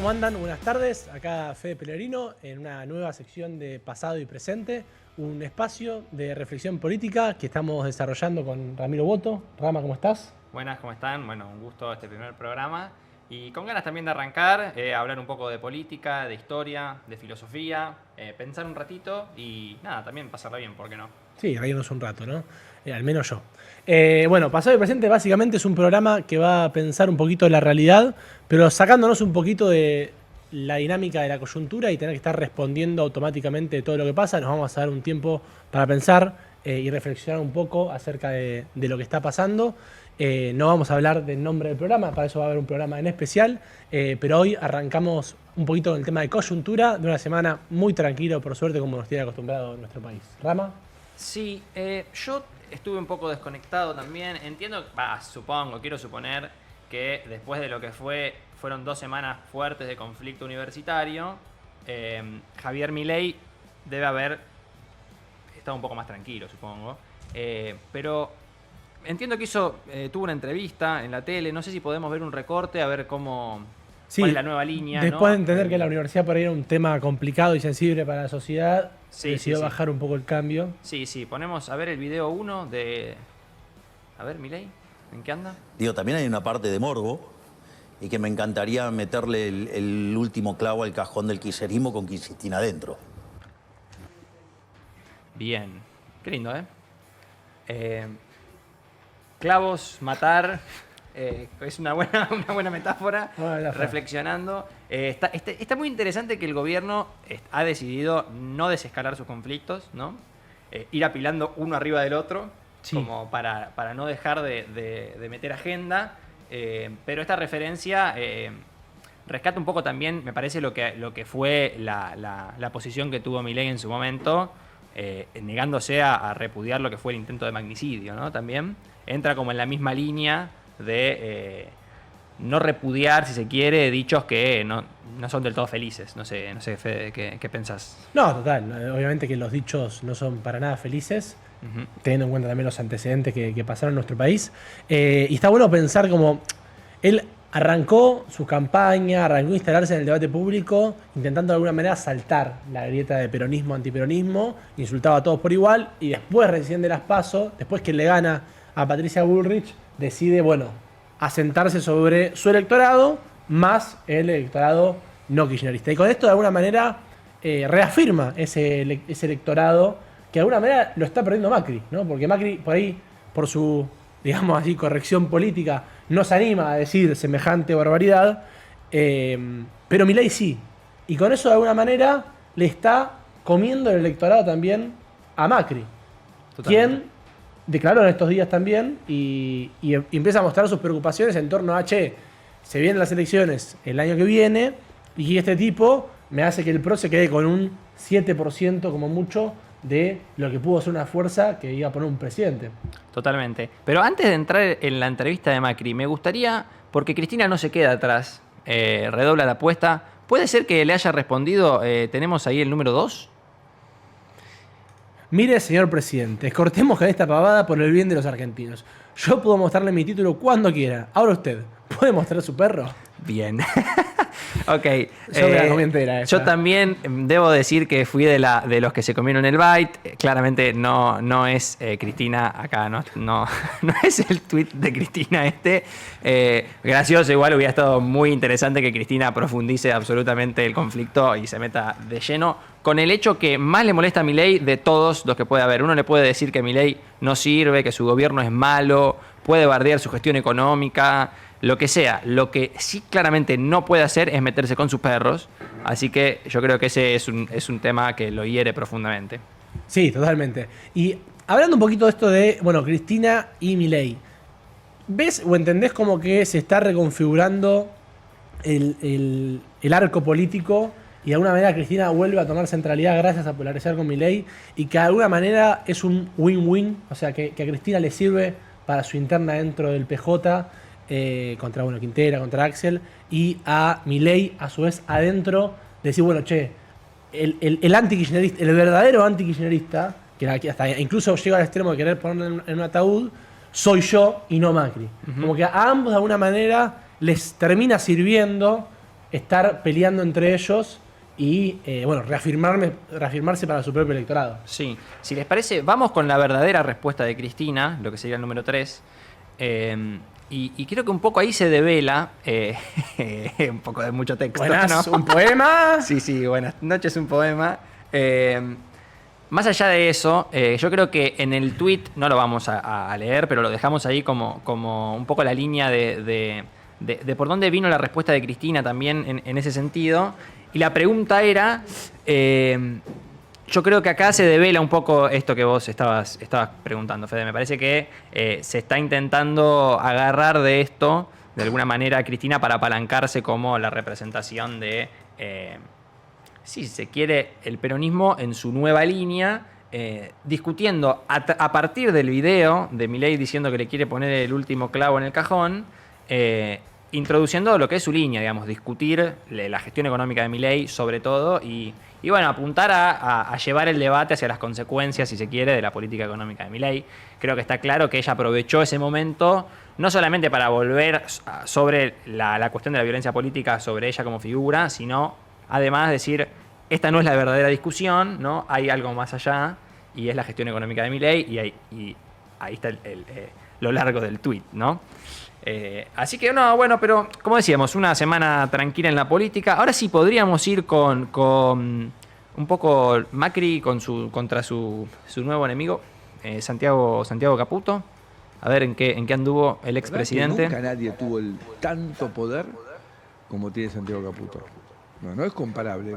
¿Cómo andan? Buenas tardes. Acá Fede Pellegrino en una nueva sección de Pasado y Presente, un espacio de reflexión política que estamos desarrollando con Ramiro Boto. Rama, ¿cómo estás? Buenas, ¿cómo están? Bueno, un gusto este primer programa y con ganas también de arrancar, hablar un poco de política, de historia, de filosofía, pensar un ratito y nada, también pasarla bien, ¿por qué no? Sí, reírnos un rato, ¿no? Al menos yo. Bueno, Pasado y Presente básicamente es un programa que va a pensar un poquito la realidad, pero sacándonos un poquito de la dinámica de la coyuntura y tener que estar respondiendo automáticamente todo lo que pasa. Nos vamos a dar un tiempo para pensar y reflexionar un poco acerca de lo que está pasando. No vamos a hablar del nombre del programa, para eso va a haber un programa en especial, pero hoy arrancamos un poquito con el tema de coyuntura de una semana muy tranquilo, por suerte, como nos tiene acostumbrado en nuestro país. Rama. Sí, yo estuve un poco desconectado también. Entiendo, quiero suponer que después de lo que fueron 2 semanas fuertes de conflicto universitario, Javier Milei debe haber estado un poco más tranquilo, supongo. Pero entiendo que tuvo una entrevista en la tele. No sé si podemos ver un recorte, a ver cuál es la nueva línea. Después ¿no? de entender que la universidad por ahí era un tema complicado y sensible para la sociedad, decidió bajar un poco el cambio. Sí, ponemos a ver el video 1 de... A ver, Milei, ¿en qué anda? Digo, también hay una parte de morbo y que me encantaría meterle el último clavo al cajón del kirchnerismo con Cristina adentro. Bien, qué lindo, clavos, matar, es una buena metáfora, reflexionando. Está muy interesante que el gobierno ha decidido no desescalar sus conflictos, ¿no? Ir apilando uno arriba del otro, sí, como para no dejar de meter agenda. Pero esta referencia rescata un poco también, me parece, lo que fue la posición que tuvo Milei en su momento, negándose a repudiar lo que fue el intento de magnicidio, ¿no? También entra como en la misma línea de no repudiar, si se quiere, dichos que no son del todo felices. No sé Fede, ¿qué pensás? No, total. Obviamente que los dichos no son para nada felices, teniendo en cuenta también los antecedentes que pasaron en nuestro país. Y está bueno pensar como él arrancó su campaña, arrancó a instalarse en el debate público, intentando de alguna manera saltar la grieta de peronismo-antiperonismo, insultaba a todos por igual, y después, recién de las PASO, después que le gana a Patricia Bullrich, decide, asentarse sobre su electorado, más el electorado no kirchnerista. Y con esto, de alguna manera, reafirma ese electorado que de alguna manera lo está perdiendo Macri, ¿no? Porque Macri, por ahí, por su, digamos así, corrección política, no se anima a decir semejante barbaridad, pero Milei sí. Y con eso, de alguna manera, le está comiendo el electorado también a Macri. Totalmente. Quien declaró en estos días también y empieza a mostrar sus preocupaciones en torno a, se vienen las elecciones el año que viene y este tipo me hace que el PRO se quede con un 7% como mucho de lo que pudo ser una fuerza que iba a poner un presidente. Totalmente. Pero antes de entrar en la entrevista de Macri, me gustaría, porque Cristina no se queda atrás, redobla la apuesta, ¿puede ser que le haya respondido, tenemos ahí el número 2? Mire, señor presidente, cortemos con esta pavada por el bien de los argentinos. Yo puedo mostrarle mi título cuando quiera. Ahora usted, ¿puede mostrar su perro? Bien. Ok. Yo también debo decir que fui de los que se comieron el byte. Claramente no es Cristina acá, no es el tweet de Cristina este. Gracioso, igual hubiera estado muy interesante que Cristina profundice absolutamente el conflicto y se meta de lleno con el hecho que más le molesta a Milei de todos los que puede haber. Uno le puede decir que Milei no sirve, que su gobierno es malo, puede bardear su gestión económica, lo que sea. Lo que sí claramente no puede hacer es meterse con sus perros. Así que yo creo que ese es un tema que lo hiere profundamente. Sí, totalmente. Y hablando un poquito de esto de, Cristina y Milei, ¿ves o entendés como que se está reconfigurando el arco político y de alguna manera Cristina vuelve a tomar centralidad gracias a polarizar con Milei y que de alguna manera es un win-win? O sea, que a Cristina le sirve para su interna dentro del PJ, contra Quintera, contra Axel, y a Milei, a su vez, adentro, decir, el anti-kirchnerista, el verdadero anti-kirchnerista, que hasta incluso llega al extremo de querer ponerlo en un ataúd, soy yo y no Macri. Como que a ambos, de alguna manera, les termina sirviendo estar peleando entre ellos y bueno, reafirmarse para su propio electorado. Sí, si les parece, vamos con la verdadera respuesta de Cristina, lo que sería el número 3. Y creo que un poco ahí se devela, un poco de mucho texto. Buenas, ¿no? ¿Un poema? Sí, buenas noches, un poema. Más allá de eso, yo creo que en el tweet, no lo vamos a leer, pero lo dejamos ahí como un poco la línea de por dónde vino la respuesta de Cristina también en ese sentido. Y la pregunta era, yo creo que acá se devela un poco esto que vos estabas preguntando, Fede. Me parece que se está intentando agarrar de esto, de alguna manera, Cristina, para apalancarse como la representación de, si se quiere, el peronismo en su nueva línea, discutiendo a partir del video de Milei diciendo que le quiere poner el último clavo en el cajón, introduciendo lo que es su línea, digamos, discutir la gestión económica de Milei sobre todo y bueno, apuntar a llevar el debate hacia las consecuencias, si se quiere, de la política económica de Milei. Creo que está claro que ella aprovechó ese momento no solamente para volver sobre la cuestión de la violencia política sobre ella como figura, sino además decir, esta no es la verdadera discusión, ¿no? Hay algo más allá y es la gestión económica de Milei y ahí está lo largo del tuit, ¿no? Así que no, bueno, pero como decíamos, una semana tranquila en la política. Ahora sí podríamos ir con un poco Macri contra su nuevo enemigo, Santiago Caputo. A ver en qué anduvo el expresidente. Nunca nadie tuvo tanto poder como tiene Santiago Caputo. No es comparable.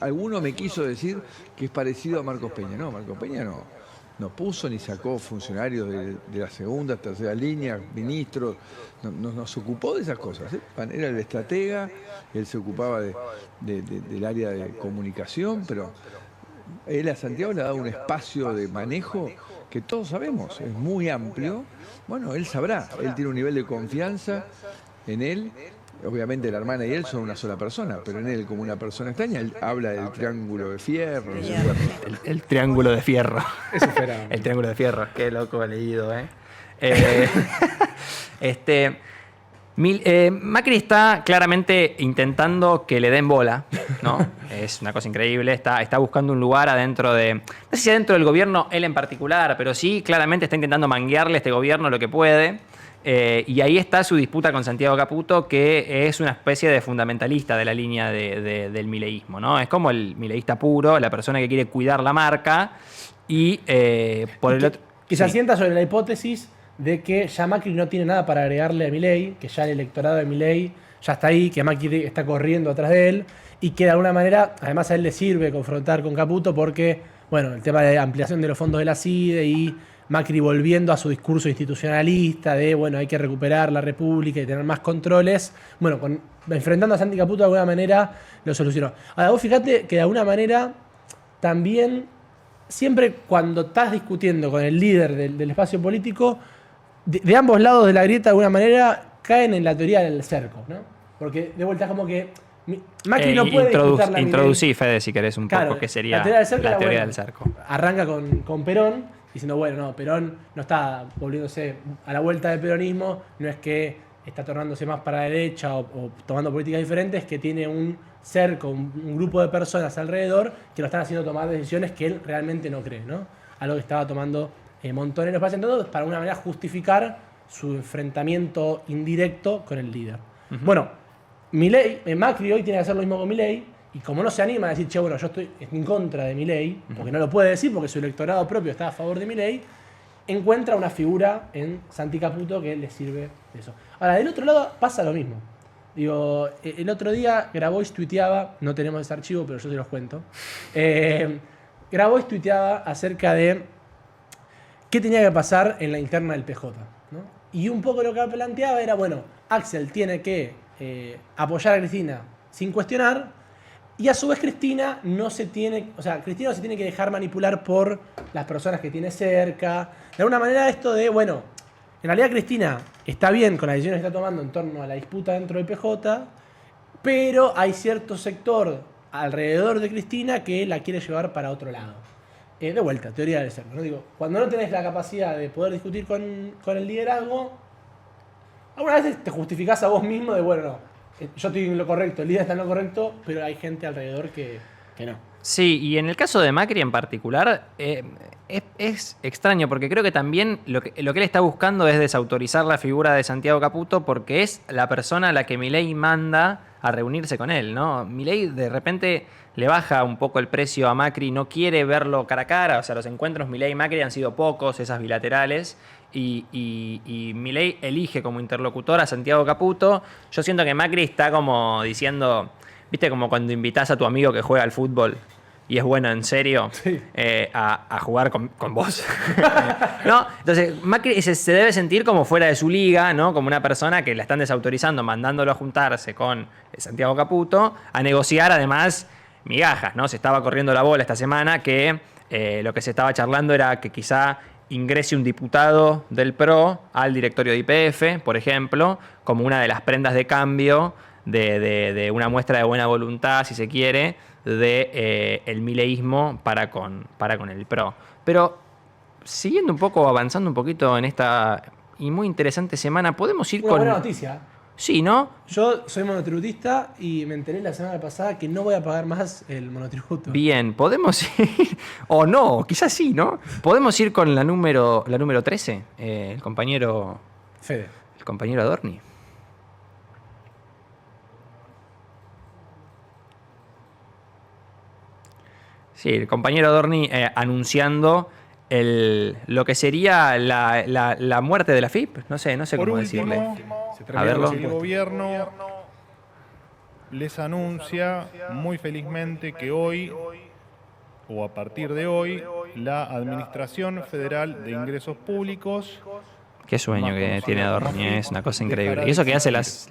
Alguno me quiso decir que es parecido a Marcos Peña. No, Marcos Peña no puso ni sacó funcionarios de la segunda, tercera línea, ministros, nos ocupó de esas cosas. Era el estratega, él se ocupaba del área de comunicación, pero él a Santiago le ha dado un espacio de manejo que todos sabemos, es muy amplio. Bueno, él sabrá, él tiene un nivel de confianza en él. Obviamente la hermana y él son una sola persona, pero en él como una persona extraña, él habla del triángulo de fierro. El triángulo de fierro. Eso espera. El triángulo de fierro, qué loco he leído, Macri está claramente intentando que le den bola, ¿no? Es una cosa increíble, está buscando un lugar adentro de... No sé si adentro del gobierno, él en particular, pero sí, claramente está intentando manguearle a este gobierno lo que puede. Y ahí está su disputa con Santiago Caputo, que es una especie de fundamentalista de la línea del mileísmo, ¿no? Es como el mileísta puro, la persona que quiere cuidar la marca y por el otro... Que se asienta sobre la hipótesis de que ya Macri no tiene nada para agregarle a Milei, que ya el electorado de Milei ya está ahí, que Macri está corriendo atrás de él y que de alguna manera, además a él le sirve confrontar con Caputo porque, bueno, el tema de ampliación de los fondos de la CIDE y Macri volviendo a su discurso institucionalista de, bueno, hay que recuperar la República y tener más controles. Bueno, enfrentando a Santi Caputo de alguna manera lo solucionó. Ahora, vos fíjate que de alguna manera también, siempre cuando estás discutiendo con el líder del espacio político, de ambos lados de la grieta de alguna manera caen en la teoría del cerco, ¿no? Porque de vuelta es como que Macri no puede disputarla a Milei. Introducí, Fede, si querés un poco, que sería la teoría del cerco. Arranca con Perón, diciendo, bueno, no, Perón no está volviéndose a la vuelta del peronismo, no es que está tornándose más para la derecha o tomando políticas diferentes, que tiene un cerco, un grupo de personas alrededor que lo están haciendo tomar decisiones que él realmente no cree, ¿no? Algo que estaba tomando Montoneros para entonces, para una manera justificar su enfrentamiento indirecto con el líder. Bueno, Macri hoy tiene que hacer lo mismo con Milei, y como no se anima a decir, che, bueno, yo estoy en contra de Milei, porque no lo puede decir, porque su electorado propio está a favor de Milei, encuentra una figura en Santi Caputo que le sirve de eso. Ahora, del otro lado pasa lo mismo. Digo, el otro día Grabois tuiteaba, no tenemos ese archivo, pero yo se los cuento. Grabois tuiteaba acerca de qué tenía que pasar en la interna del PJ, ¿no? Y un poco lo que planteaba era, bueno, Axel tiene que apoyar a Cristina sin cuestionar, y a su vez Cristina no se tiene que dejar manipular por las personas que tiene cerca. De alguna manera esto de, bueno, en realidad Cristina está bien con las decisiones que está tomando en torno a la disputa dentro del PJ, pero hay cierto sector alrededor de Cristina que la quiere llevar para otro lado. De vuelta, teoría del cerco, ¿no? Digo, cuando no tenés la capacidad de poder discutir con el liderazgo, algunas veces te justificás a vos mismo de, bueno, no, yo estoy en lo correcto, el líder está en lo correcto, pero hay gente alrededor que no. Sí, y en el caso de Macri en particular, es extraño, porque creo que también lo que él está buscando es desautorizar la figura de Santiago Caputo, porque es la persona a la que Milei manda a reunirse con él, ¿no? Milei de repente le baja un poco el precio a Macri, no quiere verlo cara a cara, o sea, los encuentros Milei y Macri han sido pocos, esas bilaterales, y Milei elige como interlocutor a Santiago Caputo. Yo siento que Macri está como diciendo, ¿viste? Como cuando invitas a tu amigo que juega al fútbol y es bueno en serio, sí, a jugar con vos. ¿No? Entonces, Macri se debe sentir como fuera de su liga, ¿no? Como una persona que la están desautorizando, mandándolo a juntarse con Santiago Caputo, a negociar además migajas, ¿no? Se estaba corriendo la bola esta semana que lo que se estaba charlando era que quizá ingrese un diputado del PRO al directorio de YPF, por ejemplo, como una de las prendas de cambio de una muestra de buena voluntad, si se quiere, de el mileísmo para con el PRO. Pero siguiendo un poco, avanzando un poquito en esta y muy interesante semana, podemos ir una con... buena noticia. Sí, ¿no? Yo soy monotributista y me enteré la semana pasada que no voy a pagar más el monotributo. Bien, podemos ir, o no, quizás sí, ¿no? Podemos ir con la número 13, el compañero Fede. El compañero Adorni. Sí, el compañero Adorni anunciando lo que sería la muerte de la FIP. No sé Por cómo último, decirle. A verlo. el gobierno les anuncia muy felizmente que hoy, o a partir de hoy, la Administración Federal de Ingresos Públicos... Qué sueño que tiene Adorni, es una cosa increíble. Y eso que hace las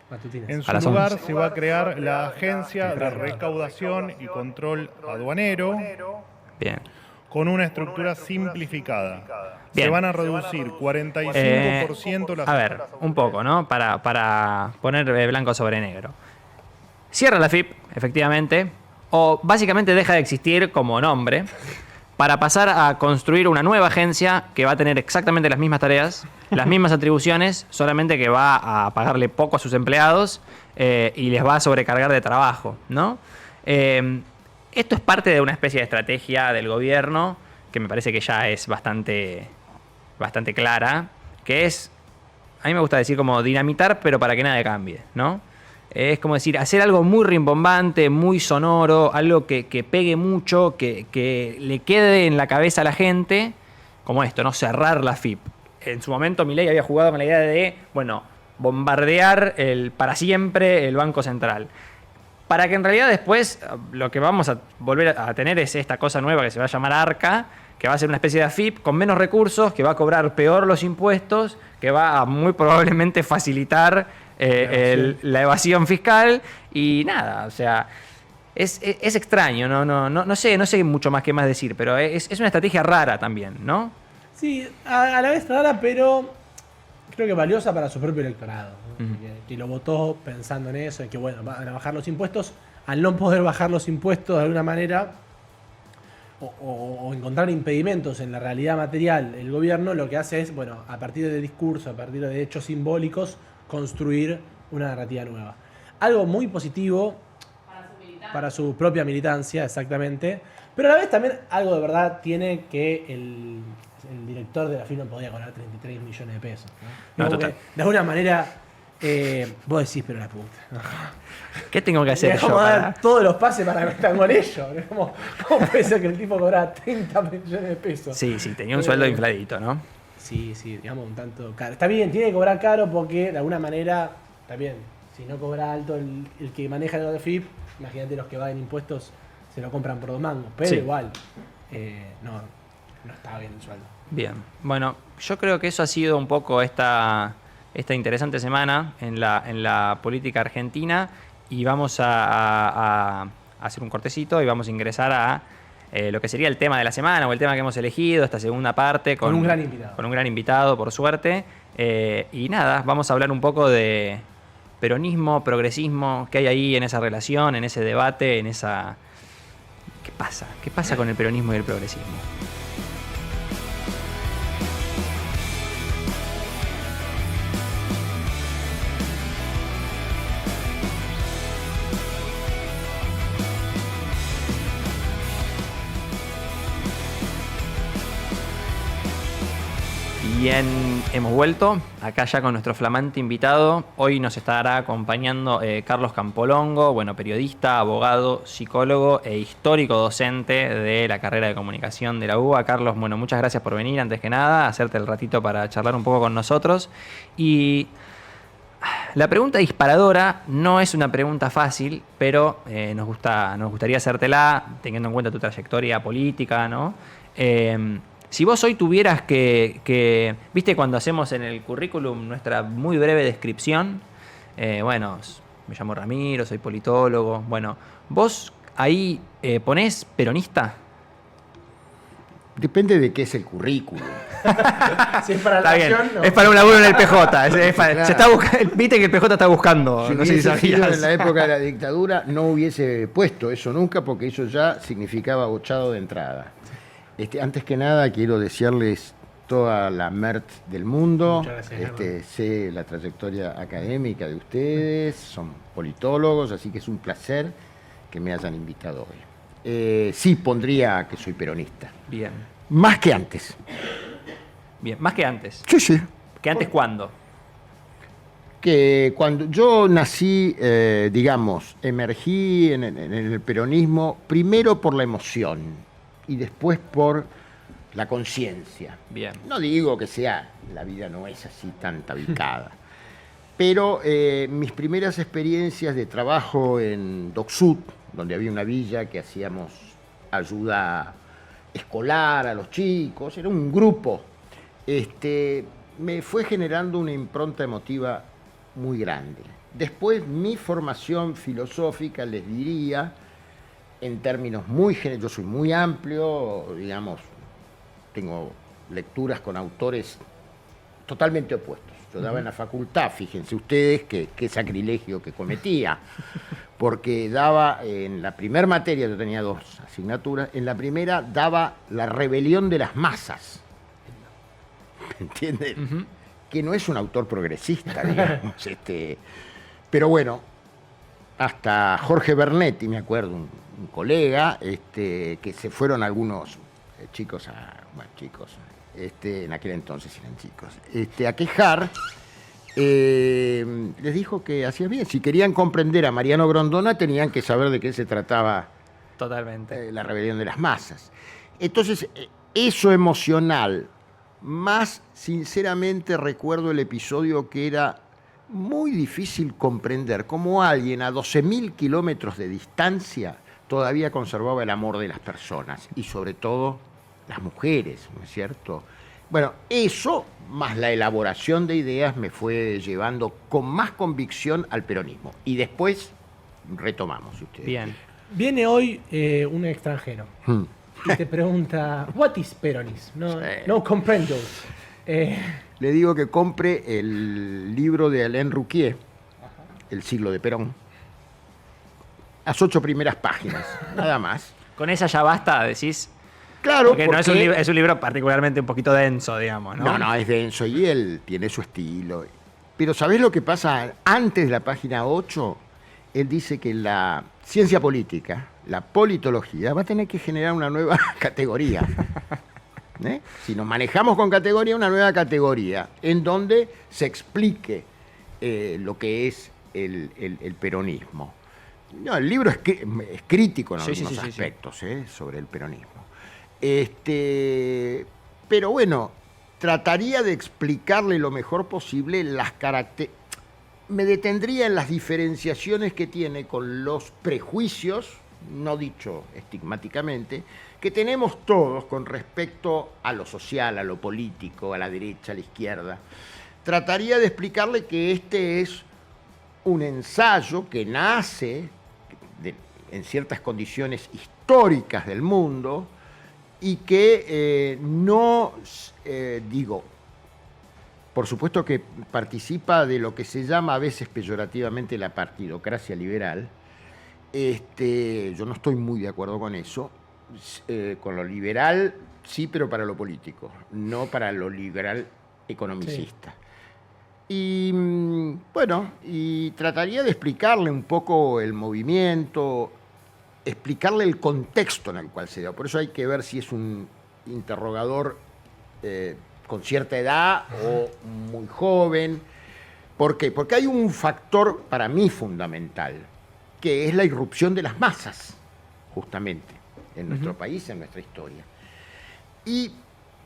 Matutinas. En su a las lugar 11. se va a crear la Agencia de Recaudación y Control Aduanero, Bien. con una estructura simplificada. Bien. Se van a reducir 45% las... A ver, un poco, ¿no? Para poner blanco sobre negro. Cierra la FIP, efectivamente, o básicamente deja de existir como nombre, para pasar a construir una nueva agencia que va a tener exactamente las mismas tareas, las mismas atribuciones, solamente que va a pagarle poco a sus empleados y les va a sobrecargar de trabajo, ¿no? Esto es parte de una especie de estrategia del gobierno que me parece que ya es bastante clara, que es, a mí me gusta decir como dinamitar, pero para que nada cambie, ¿no? Es como decir, hacer algo muy rimbombante, muy sonoro, algo que pegue mucho, que le quede en la cabeza a la gente, como esto, ¿no? Cerrar la FIP. En su momento Milei había jugado con la idea de, bueno, bombardear para siempre el Banco Central. Para que en realidad después lo que vamos a volver a tener es esta cosa nueva que se va a llamar ARCA, que va a ser una especie de AFIP con menos recursos, que va a cobrar peor los impuestos, que va a muy probablemente facilitar la evasión fiscal y nada, o sea, es extraño, no sé mucho más que más decir, pero es una estrategia rara también, ¿no? Sí, a la vez rara, pero creo que valiosa para su propio electorado, ¿no? Que lo votó pensando en eso, en que bueno, van a bajar los impuestos. Al no poder bajar los impuestos de alguna manera o encontrar impedimentos en la realidad material, el gobierno lo que hace es, bueno, a partir de discurso, a partir de hechos simbólicos, construir una narrativa nueva. Algo muy positivo para su propia militancia, exactamente, pero a la vez también algo de verdad tiene que el director de la FIP no podía cobrar 33 millones de pesos, ¿no? No, total. De alguna manera, vos decís, pero la puta. ¿Qué tengo que hacer Es yo como dar para...? todos los pases para estar con ellos. ¿Cómo puede ser que el tipo cobrara 30 millones de pesos? Sí, tenía un sueldo infladito, ¿no? Sí, digamos un tanto caro. Está bien, tiene que cobrar caro porque de alguna manera, está bien, si no cobra alto el que maneja el FIP, imagínate los que van en impuestos se lo compran por 2 mangos, pero Sí. igual no está bien el sueldo. Bien, bueno, yo creo que eso ha sido un poco esta interesante semana en la política argentina y vamos a hacer un cortecito y vamos a ingresar a lo que sería el tema de la semana o el tema que hemos elegido, esta segunda parte. Con un gran invitado. Con un gran invitado, por suerte. Y nada, vamos a hablar un poco de peronismo, progresismo, qué hay ahí en esa relación, en ese debate, en esa... ¿Qué pasa? ¿Qué pasa con el peronismo y el progresismo? Bien, hemos vuelto acá ya con nuestro flamante invitado. Hoy nos estará acompañando Carlos Campolongo, bueno, periodista, abogado, psicólogo e histórico docente de la carrera de comunicación de la UBA. Carlos, bueno, muchas gracias por venir, antes que nada, hacerte el ratito para charlar un poco con nosotros. Y la pregunta disparadora no es una pregunta fácil, pero nos gustaría hacértela teniendo en cuenta tu trayectoria política, ¿no? Si vos hoy tuvieras que viste cuando hacemos en el currículum nuestra muy breve descripción, bueno, me llamo Ramiro, soy politólogo, bueno, vos ahí ponés peronista. Depende de qué es el currículum. Si es para la acción, no. Es para un laburo en el PJ. Claro. Se está viste que el PJ está buscando. Si No sé si hubiese sido sabías. en la época de la dictadura, no hubiese puesto eso nunca, porque eso ya significaba bochado de entrada. Antes que nada, quiero desearles toda la MERT del mundo. Muchas gracias, sé la trayectoria académica de ustedes, son politólogos, así que es un placer que me hayan invitado hoy. Sí, pondría que soy peronista. Bien, Más que antes. bien. Más que antes. Sí, sí. ¿Que antes cuándo? Que cuando yo nací, digamos, emergí en el peronismo, primero por la emoción y después por la conciencia. Bien. No digo que la vida no es así tan tabicada, pero mis primeras experiencias de trabajo en DocSud, donde había una villa que hacíamos ayuda escolar a los chicos, era un grupo, me fue generando una impronta emotiva muy grande. Después mi formación filosófica, les diría, en términos muy generales, yo soy muy amplio, digamos, tengo lecturas con autores totalmente opuestos. Yo daba en la facultad, fíjense ustedes qué sacrilegio que cometía, porque daba en la primera materia, yo tenía 2 asignaturas, en la primera daba la rebelión de las masas, ¿me entienden? Que no es un autor progresista, digamos, pero bueno, hasta Jorge Bernetti, me acuerdo, un colega, que se fueron algunos chicos, en aquel entonces eran chicos, a quejar, les dijo que hacía bien. Si querían comprender a Mariano Grondona, tenían que saber de qué se trataba Totalmente. la rebelión de las masas. Entonces, eso emocional, más sinceramente recuerdo el episodio que era muy difícil comprender cómo alguien a 12.000 kilómetros de distancia todavía conservaba el amor de las personas y sobre todo las mujeres, ¿no es cierto? Bueno, eso más la elaboración de ideas me fue llevando con más convicción al peronismo. Y después retomamos, si ustedes. Bien. Viene hoy un extranjero y te pregunta, what is peronism? No, Sí. no comprendo. Le digo que compre el libro de Alain Rouquier, El siglo de Perón. Las 8 primeras páginas, nada más. Con esa ya basta, decís. Claro, Porque no es un libro particularmente un poquito denso, digamos, ¿no? No, es denso y él tiene su estilo. Pero ¿sabés lo que pasa antes de la página 8? Él dice que la ciencia política, la politología, va a tener que generar una nueva categoría. Si nos manejamos con categoría, una nueva categoría, en donde se explique lo que es el peronismo. No, el libro es crítico en algunos aspectos sobre el peronismo. Pero bueno, trataría de explicarle lo mejor posible las características. Me detendría en las diferenciaciones que tiene con los prejuicios, no dicho estigmáticamente, que tenemos todos con respecto a lo social, a lo político, a la derecha, a la izquierda. Trataría de explicarle que este es un ensayo que nace en ciertas condiciones históricas del mundo y que por supuesto que participa de lo que se llama a veces peyorativamente la partidocracia liberal. Yo no estoy muy de acuerdo con eso. Con lo liberal sí, pero para lo político, no para lo liberal economicista. Sí. Y bueno, y trataría de explicarle un poco el movimiento, explicarle el contexto en el cual se da. Por eso hay que ver si es un interrogador con cierta edad o muy joven. ¿Por qué? Porque hay un factor para mí fundamental, que es la irrupción de las masas, justamente, en nuestro país, en nuestra historia. Y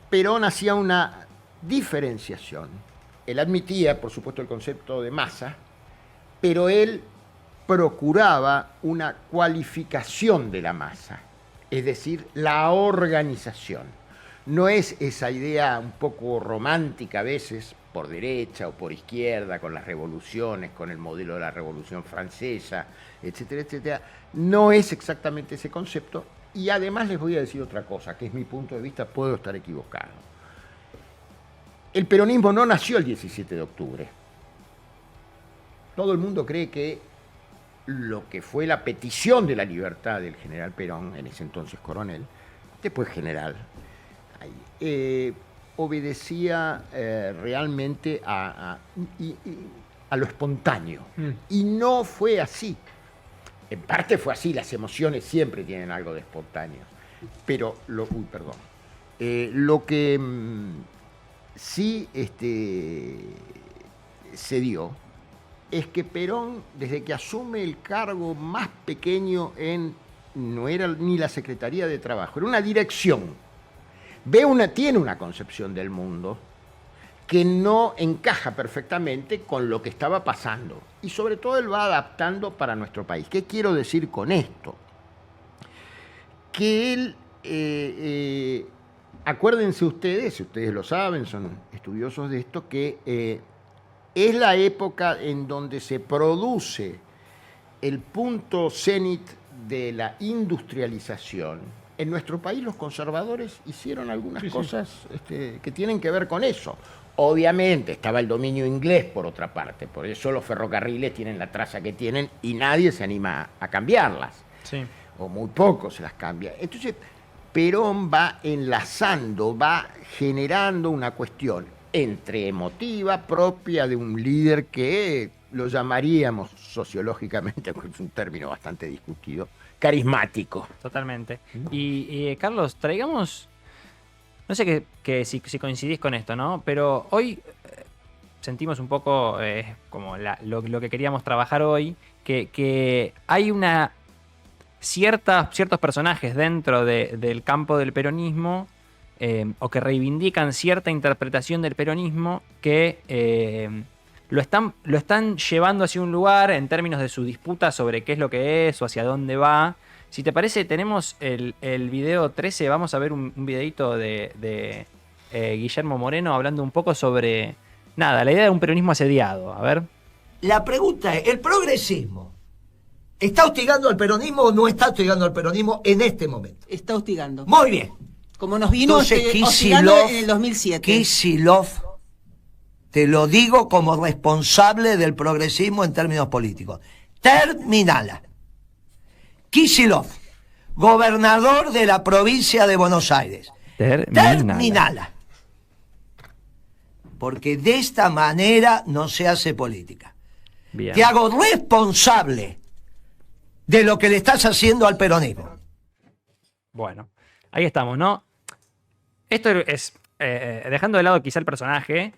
Perón hacía una diferenciación. Él admitía, por supuesto, el concepto de masa, pero él procuraba una cualificación de la masa, es decir, la organización. No es esa idea un poco romántica a veces, por derecha o por izquierda, con las revoluciones, con el modelo de la Revolución Francesa, etcétera, etcétera. No es exactamente ese concepto. Y además les voy a decir otra cosa, que es mi punto de vista, puedo estar equivocado. El peronismo no nació el 17 de octubre. Todo el mundo cree que lo que fue la petición de la libertad del general Perón, en ese entonces coronel, después general, obedecía realmente a lo espontáneo. Y no fue así. En parte fue así, las emociones siempre tienen algo de espontáneo. Pero, lo que sí se dio es que Perón, desde que asume el cargo más pequeño no era ni la Secretaría de Trabajo, era una dirección, tiene una concepción del mundo que no encaja perfectamente con lo que estaba pasando. Y sobre todo él va adaptando para nuestro país. ¿Qué quiero decir con esto? Que él, acuérdense ustedes, si ustedes lo saben, son estudiosos de esto, que es la época en donde se produce el punto cenit de la industrialización. En nuestro país los conservadores hicieron algunas cosas que tienen que ver con eso. Obviamente estaba el dominio inglés por otra parte, por eso los ferrocarriles tienen la traza que tienen y nadie se anima a cambiarlas. Sí. O muy poco se las cambia. Entonces Perón va enlazando, va generando una cuestión entre emotiva, propia de un líder que lo llamaríamos sociológicamente, es un término bastante discutido, carismático. Totalmente. Y Carlos, traigamos, no sé si coincidís con esto, ¿no? Pero hoy sentimos un poco como lo que queríamos trabajar hoy, que hay ciertos personajes dentro del campo del peronismo o que reivindican cierta interpretación del peronismo que lo están llevando hacia un lugar en términos de su disputa sobre qué es lo que es o hacia dónde va. Si te parece, tenemos el video 13, vamos a ver un videito de Guillermo Moreno hablando un poco sobre, la idea de un peronismo asediado. A ver. La pregunta es, ¿el progresismo está hostigando al peronismo o no está hostigando al peronismo en este momento? Está hostigando. Muy bien. Como nos vino hostigando en el 2007. Kicillof, te lo digo como responsable del progresismo en términos políticos. Terminala. Kicillof, gobernador de la provincia de Buenos Aires. Terminala. Porque de esta manera no se hace política. Bien. Te hago responsable de lo que le estás haciendo al peronismo. Bueno, ahí estamos, ¿no? Esto es, dejando de lado quizá el personaje,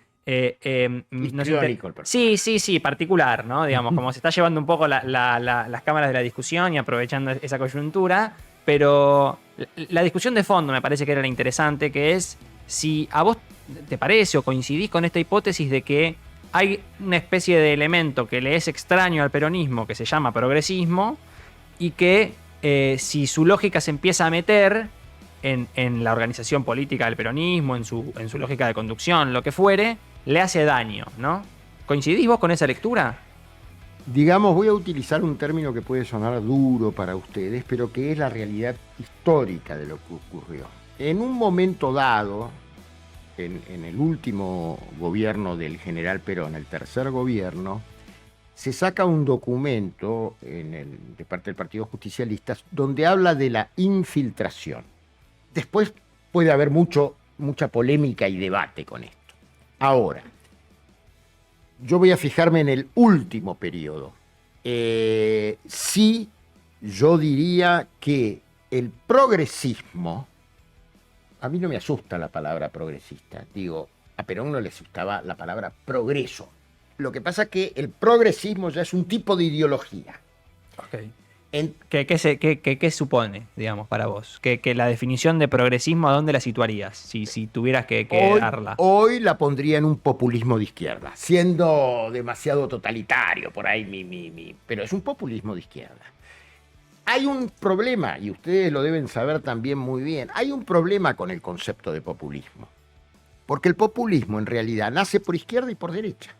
sí, particular, ¿no? Digamos, como se está llevando un poco las cámaras de la discusión y aprovechando esa coyuntura, pero la discusión de fondo me parece que era la interesante, que es si a vos te parece o coincidís con esta hipótesis de que hay una especie de elemento que le es extraño al peronismo que se llama progresismo y que si su lógica se empieza a meter en la organización política del peronismo, en su lógica de conducción, lo que fuere, le hace daño, ¿no? ¿Coincidís vos con esa lectura? Digamos, voy a utilizar un término que puede sonar duro para ustedes, pero que es la realidad histórica de lo que ocurrió. En un momento dado, en el último gobierno del general Perón, el tercer gobierno, se saca un documento de parte del Partido Justicialista donde habla de la infiltración. Después puede haber mucha polémica y debate con esto. Ahora, yo voy a fijarme en el último periodo. Sí, yo diría que el progresismo, a mí no me asusta la palabra progresista, digo, A Perón no le gustaba la palabra progreso. Lo que pasa es que el progresismo ya es un tipo de ideología. Okay. ¿Qué supone, digamos, para vos? Que la definición de progresismo, ¿a dónde la situarías? Si tuvieras que darla. Hoy la pondría en un populismo de izquierda, siendo demasiado totalitario por ahí, pero es un populismo de izquierda. Hay un problema, y ustedes lo deben saber también muy bien, hay un problema con el concepto de populismo. Porque el populismo en realidad nace por izquierda y por derecha.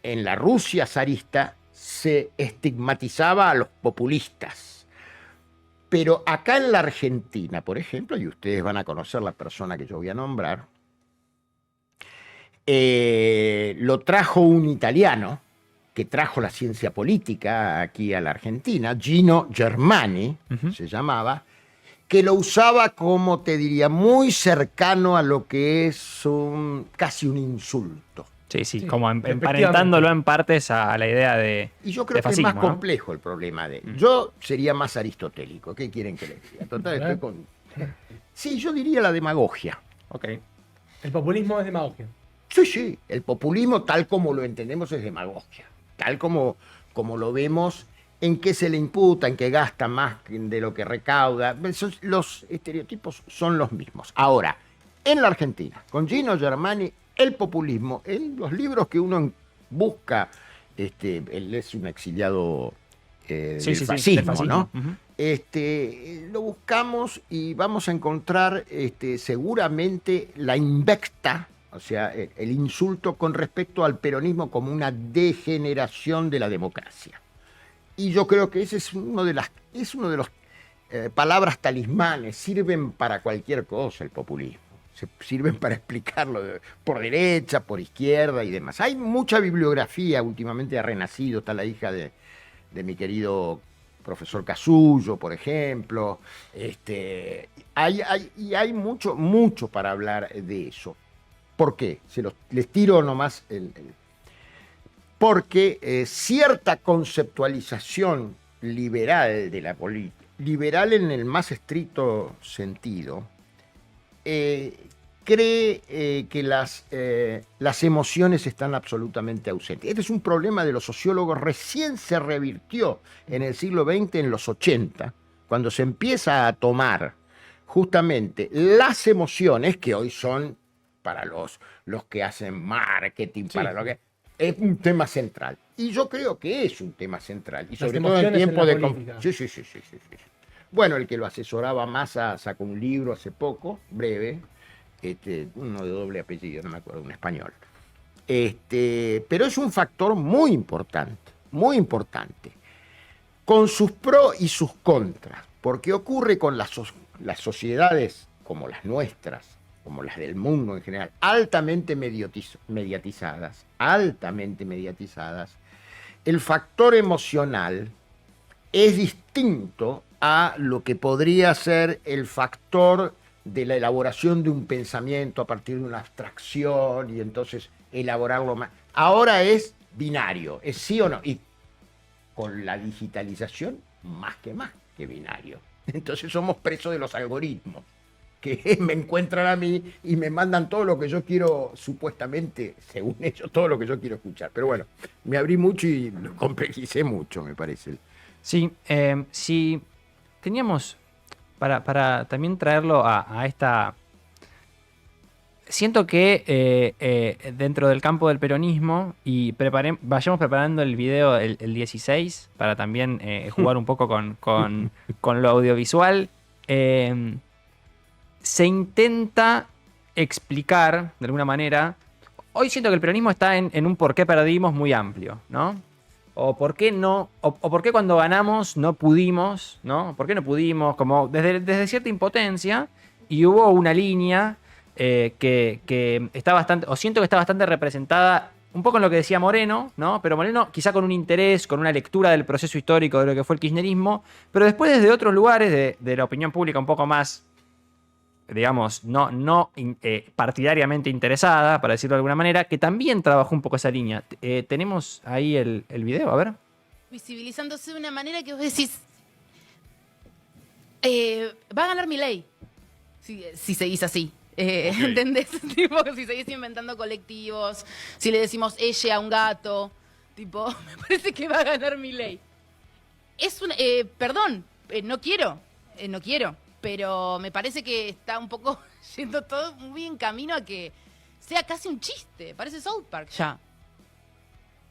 En la Rusia zarista se estigmatizaba a los populistas. Pero acá en la Argentina, por ejemplo, y ustedes van a conocer la persona que yo voy a nombrar, lo trajo un italiano que trajo la ciencia política aquí a la Argentina, Gino Germani, se llamaba, que lo usaba como, te diría, muy cercano a lo que es casi un insulto. Sí, como emparentándolo en partes a la idea de Y yo creo fascismo, que es más complejo el problema de... Yo sería más aristotélico, ¿qué quieren que les diga? Total, estoy con... Sí, yo diría la demagogia. Okay. El populismo es demagogia. Sí, el populismo tal como lo entendemos es demagogia. Tal como lo vemos, en qué se le imputa, en qué gasta más de lo que recauda. Los estereotipos son los mismos. Ahora, en la Argentina, con Gino Germani, el populismo, en los libros que uno busca, él es un exiliado del fascismo, ¿no? Lo buscamos y vamos a encontrar seguramente la invecta, o sea, el insulto con respecto al peronismo como una degeneración de la democracia. Y yo creo que ese es uno de los palabras talismanes, sirven para cualquier cosa el populismo. Sirven para explicarlo por derecha, por izquierda y demás. Hay mucha bibliografía, últimamente ha renacido, está la hija de mi querido profesor Casullo, por ejemplo. Hay mucho para hablar de eso. ¿Por qué? Les tiro nomás porque cierta conceptualización liberal de la política, liberal en el más estricto sentido, cree que las emociones están absolutamente ausentes. Este es un problema de los sociólogos, recién se revirtió en el siglo XX, en los 80, cuando se empieza a tomar justamente las emociones, que hoy son para los que hacen marketing, para lo que... Es un tema central. Y yo creo que es un tema central. Y sobre todo en tiempo de... Sí. Bueno, el que lo asesoraba Massa sacó un libro hace poco, breve, uno de doble apellido, no me acuerdo, un español. Pero es un factor muy importante, con sus pros y sus contras, porque ocurre con las sociedades como las nuestras, como las del mundo en general, altamente mediatizadas, el factor emocional es distinto a lo que podría ser el factor de la elaboración de un pensamiento a partir de una abstracción y entonces elaborarlo más. Ahora es binario, es sí o no. Y con la digitalización, más que binario. Entonces somos presos de los algoritmos, que me encuentran a mí y me mandan todo lo que yo quiero, supuestamente, según ellos, todo lo que yo quiero escuchar. Pero bueno, me abrí mucho y lo complejicé mucho, me parece. Sí, si teníamos, para también traerlo a esta... Siento que dentro del campo del peronismo, y vayamos preparando el video el 16, para también jugar un poco con lo audiovisual, se intenta explicar, de alguna manera, hoy siento que el peronismo está en un por qué perdimos muy amplio, ¿no? O por qué no, o por qué cuando ganamos no pudimos, ¿no? ¿Por qué no pudimos? Como desde cierta impotencia, y hubo una línea que está bastante, o siento que está bastante representada, un poco en lo que decía Moreno, ¿no? Pero Moreno quizá con un interés, con una lectura del proceso histórico de lo que fue el kirchnerismo, pero después desde otros lugares de la opinión pública un poco más, digamos, no partidariamente interesada, para decirlo de alguna manera, que también trabajó un poco esa línea. Tenemos ahí el video, a ver. Visibilizándose de una manera que vos decís, va a ganar Milei, si seguís así. ¿Entendés? Tipo, si seguís inventando colectivos, si le decimos ella a un gato, tipo, me parece que va a ganar Milei. Es un, perdón, no quiero, pero me parece que está un poco yendo todo muy en camino a que sea casi un chiste, parece South Park ya.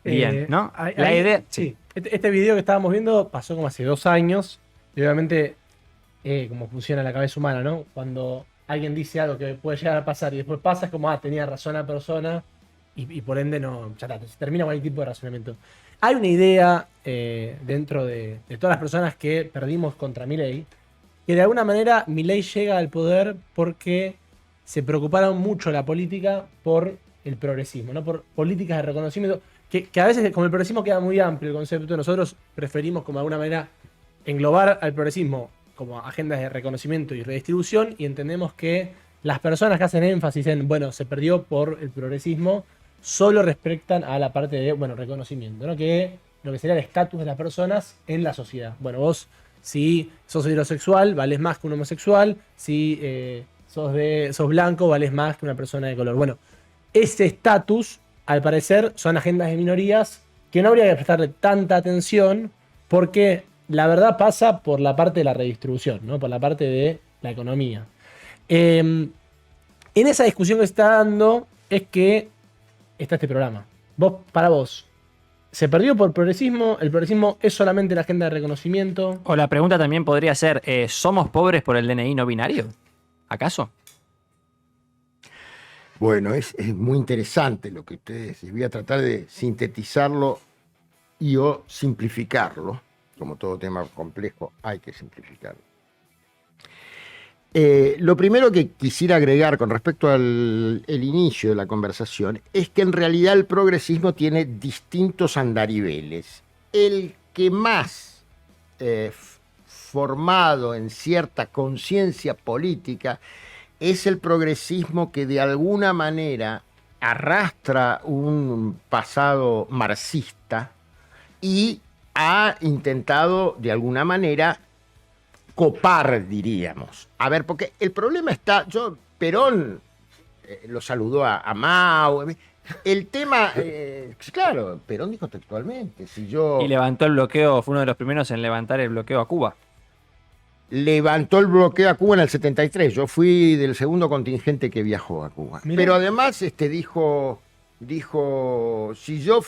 Bien, ¿no? La idea, sí. Este video que estábamos viendo pasó como hace 2 años, y obviamente como funciona la cabeza humana, ¿no? Cuando alguien dice algo que puede llegar a pasar y después pasa, es como, tenía razón la persona, y por ende no, ya está, se termina cualquier tipo de razonamiento. Hay una idea dentro de todas las personas que perdimos contra Milei, que de alguna manera Milei llega al poder porque se preocuparon mucho la política por el progresismo, ¿no? Por políticas de reconocimiento, que a veces como el progresismo queda muy amplio el concepto, nosotros preferimos como de alguna manera englobar al progresismo como agendas de reconocimiento y redistribución, y entendemos que las personas que hacen énfasis en, bueno, se perdió por el progresismo, solo respetan a la parte de, bueno, reconocimiento, ¿no? Que lo que sería el estatus de las personas en la sociedad. Bueno, vos, si sos heterosexual, valés más que un homosexual, si sos blanco, valés más que una persona de color. Bueno, ese estatus, al parecer, son agendas de minorías que no habría que prestarle tanta atención, porque la verdad pasa por la parte de la redistribución, ¿no? Por la parte de la economía. En esa discusión que se está dando es que está este programa. Para vos, ¿se perdió por progresismo? ¿El progresismo es solamente la agenda de reconocimiento? O la pregunta también podría ser, ¿somos pobres por el DNI no binario? ¿Acaso? Bueno, es muy interesante lo que ustedes decís. Voy a tratar de sintetizarlo o simplificarlo. Como todo tema complejo, hay que simplificarlo. Lo primero que quisiera agregar con respecto al inicio de la conversación es que en realidad el progresismo tiene distintos andariveles. El que más formado en cierta conciencia política es el progresismo que de alguna manera arrastra un pasado marxista y ha intentado de alguna manera copar, diríamos. A ver, porque el problema está, Perón lo saludó a Mao, el tema, claro, Perón dijo textualmente, Y levantó el bloqueo, fue uno de los primeros en levantar el bloqueo a Cuba. Levantó el bloqueo a Cuba en el 73, yo fui del segundo contingente que viajó a Cuba. Mirá. Pero además dijo, si yo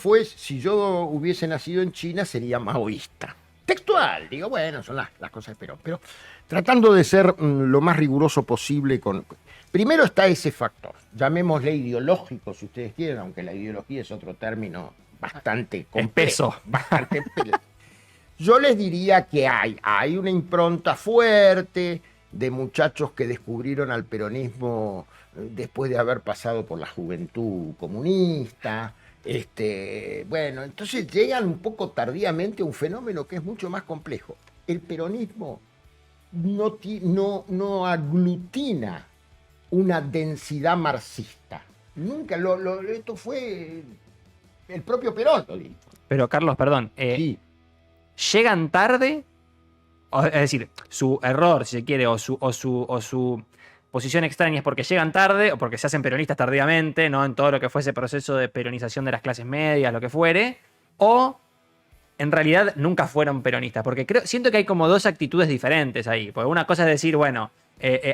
hubiese nacido en China sería maoísta. Textual, digo, bueno, son las cosas de Perón, pero tratando de ser lo más riguroso posible. Primero está ese factor, llamémosle ideológico si ustedes quieren, aunque la ideología es otro término bastante complejo. Bastante peso. Yo les diría que hay una impronta fuerte de muchachos que descubrieron al peronismo después de haber pasado por la juventud comunista. Bueno, entonces llegan un poco tardíamente a un fenómeno que es mucho más complejo. El peronismo no aglutina una densidad marxista. Nunca, esto fue el propio Perón, lo dijo. Pero Carlos, perdón, sí. ¿Llegan tarde? Es decir, su error, si se quiere, o su posición extraña es porque llegan tarde o porque se hacen peronistas tardíamente, ¿no? En todo lo que fue ese proceso de peronización de las clases medias, lo que fuere, o en realidad nunca fueron peronistas, porque siento que hay como dos actitudes diferentes ahí, porque una cosa es decir, bueno,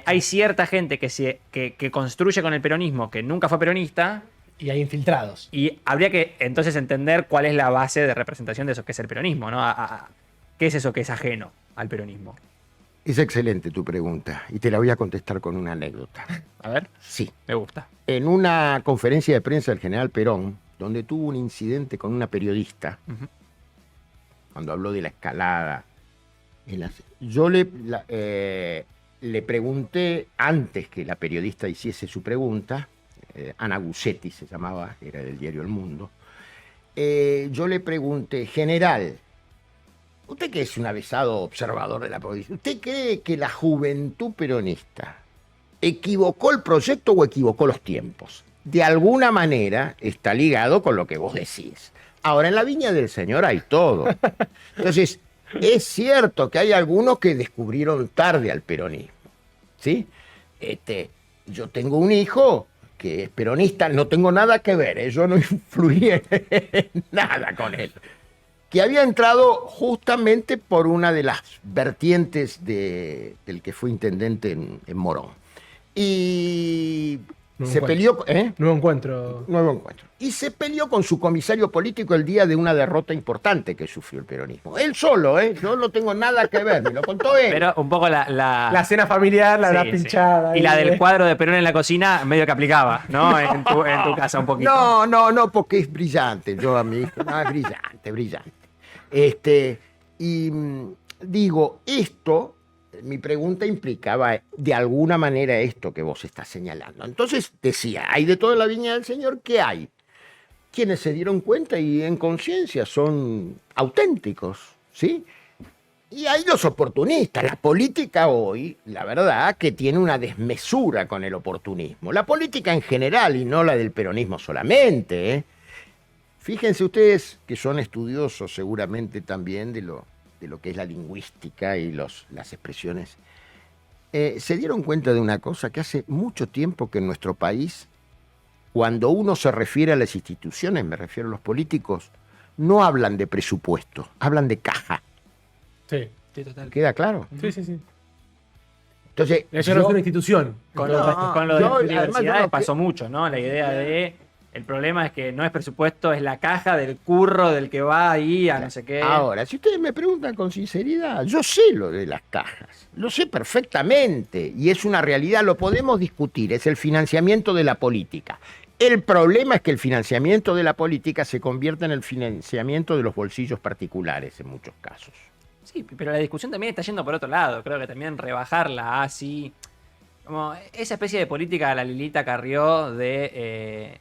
hay cierta gente que construye con el peronismo que nunca fue peronista, y hay infiltrados. Y habría que entonces entender cuál es la base de representación de eso que es el peronismo, ¿no? ¿Qué es eso que es ajeno al peronismo? Es excelente tu pregunta y te la voy a contestar con una anécdota. A ver. Sí. Me gusta. En una conferencia de prensa del general Perón, donde tuvo un incidente con una periodista, cuando habló de la escalada, yo le pregunté, antes que la periodista hiciese su pregunta, Ana Gussetti se llamaba, era del diario El Mundo, yo le pregunté, general, usted que es un avisado observador de la política, ¿usted cree que la juventud peronista equivocó el proyecto o equivocó los tiempos? De alguna manera está ligado con lo que vos decís. Ahora, en la viña del Señor hay todo. Entonces, es cierto que hay algunos que descubrieron tarde al peronismo, ¿sí? yo tengo un hijo que es peronista, no tengo nada que ver, yo no influí en nada con él, que había entrado justamente por una de las vertientes del que fue intendente en Morón. Y se peleó... Nuevo encuentro. Y se peleó con su comisario político el día de una derrota importante que sufrió el peronismo. Él solo, yo no tengo nada que ver, me lo contó él. Pero un poco la cena familiar, la pinchada. Y la del cuadro de Perón en la cocina medio que aplicaba, ¿no? En tu casa un poquito. No, porque es brillante. Yo a mi hijo, no, es brillante. Y digo, esto, mi pregunta implicaba de alguna manera esto que vos estás señalando. Entonces decía, hay de toda la viña del Señor, ¿qué hay? Quienes se dieron cuenta y en conciencia son auténticos, ¿sí? Y hay los oportunistas. La política hoy, la verdad, que tiene una desmesura con el oportunismo. La política en general y no la del peronismo solamente, ¿eh? Fíjense ustedes que son estudiosos seguramente también de lo que es la lingüística y las expresiones. Se dieron cuenta de una cosa, que hace mucho tiempo que en nuestro país, cuando uno se refiere a las instituciones, me refiero a los políticos, no hablan de presupuesto, hablan de caja. Sí, total. ¿Queda claro? Sí. Entonces, eso no es una institución. Con lo de las universidades pasó mucho, ¿no? La idea de... El problema es que no es presupuesto, es la caja del curro del que va ahí a no sé qué. Ahora, si ustedes me preguntan con sinceridad, yo sé lo de las cajas, lo sé perfectamente y es una realidad, lo podemos discutir, es el financiamiento de la política. El problema es que el financiamiento de la política se convierte en el financiamiento de los bolsillos particulares en muchos casos. Sí, pero la discusión también está yendo por otro lado. Creo que también rebajarla así, como esa especie de política a la Lilita Carrió de...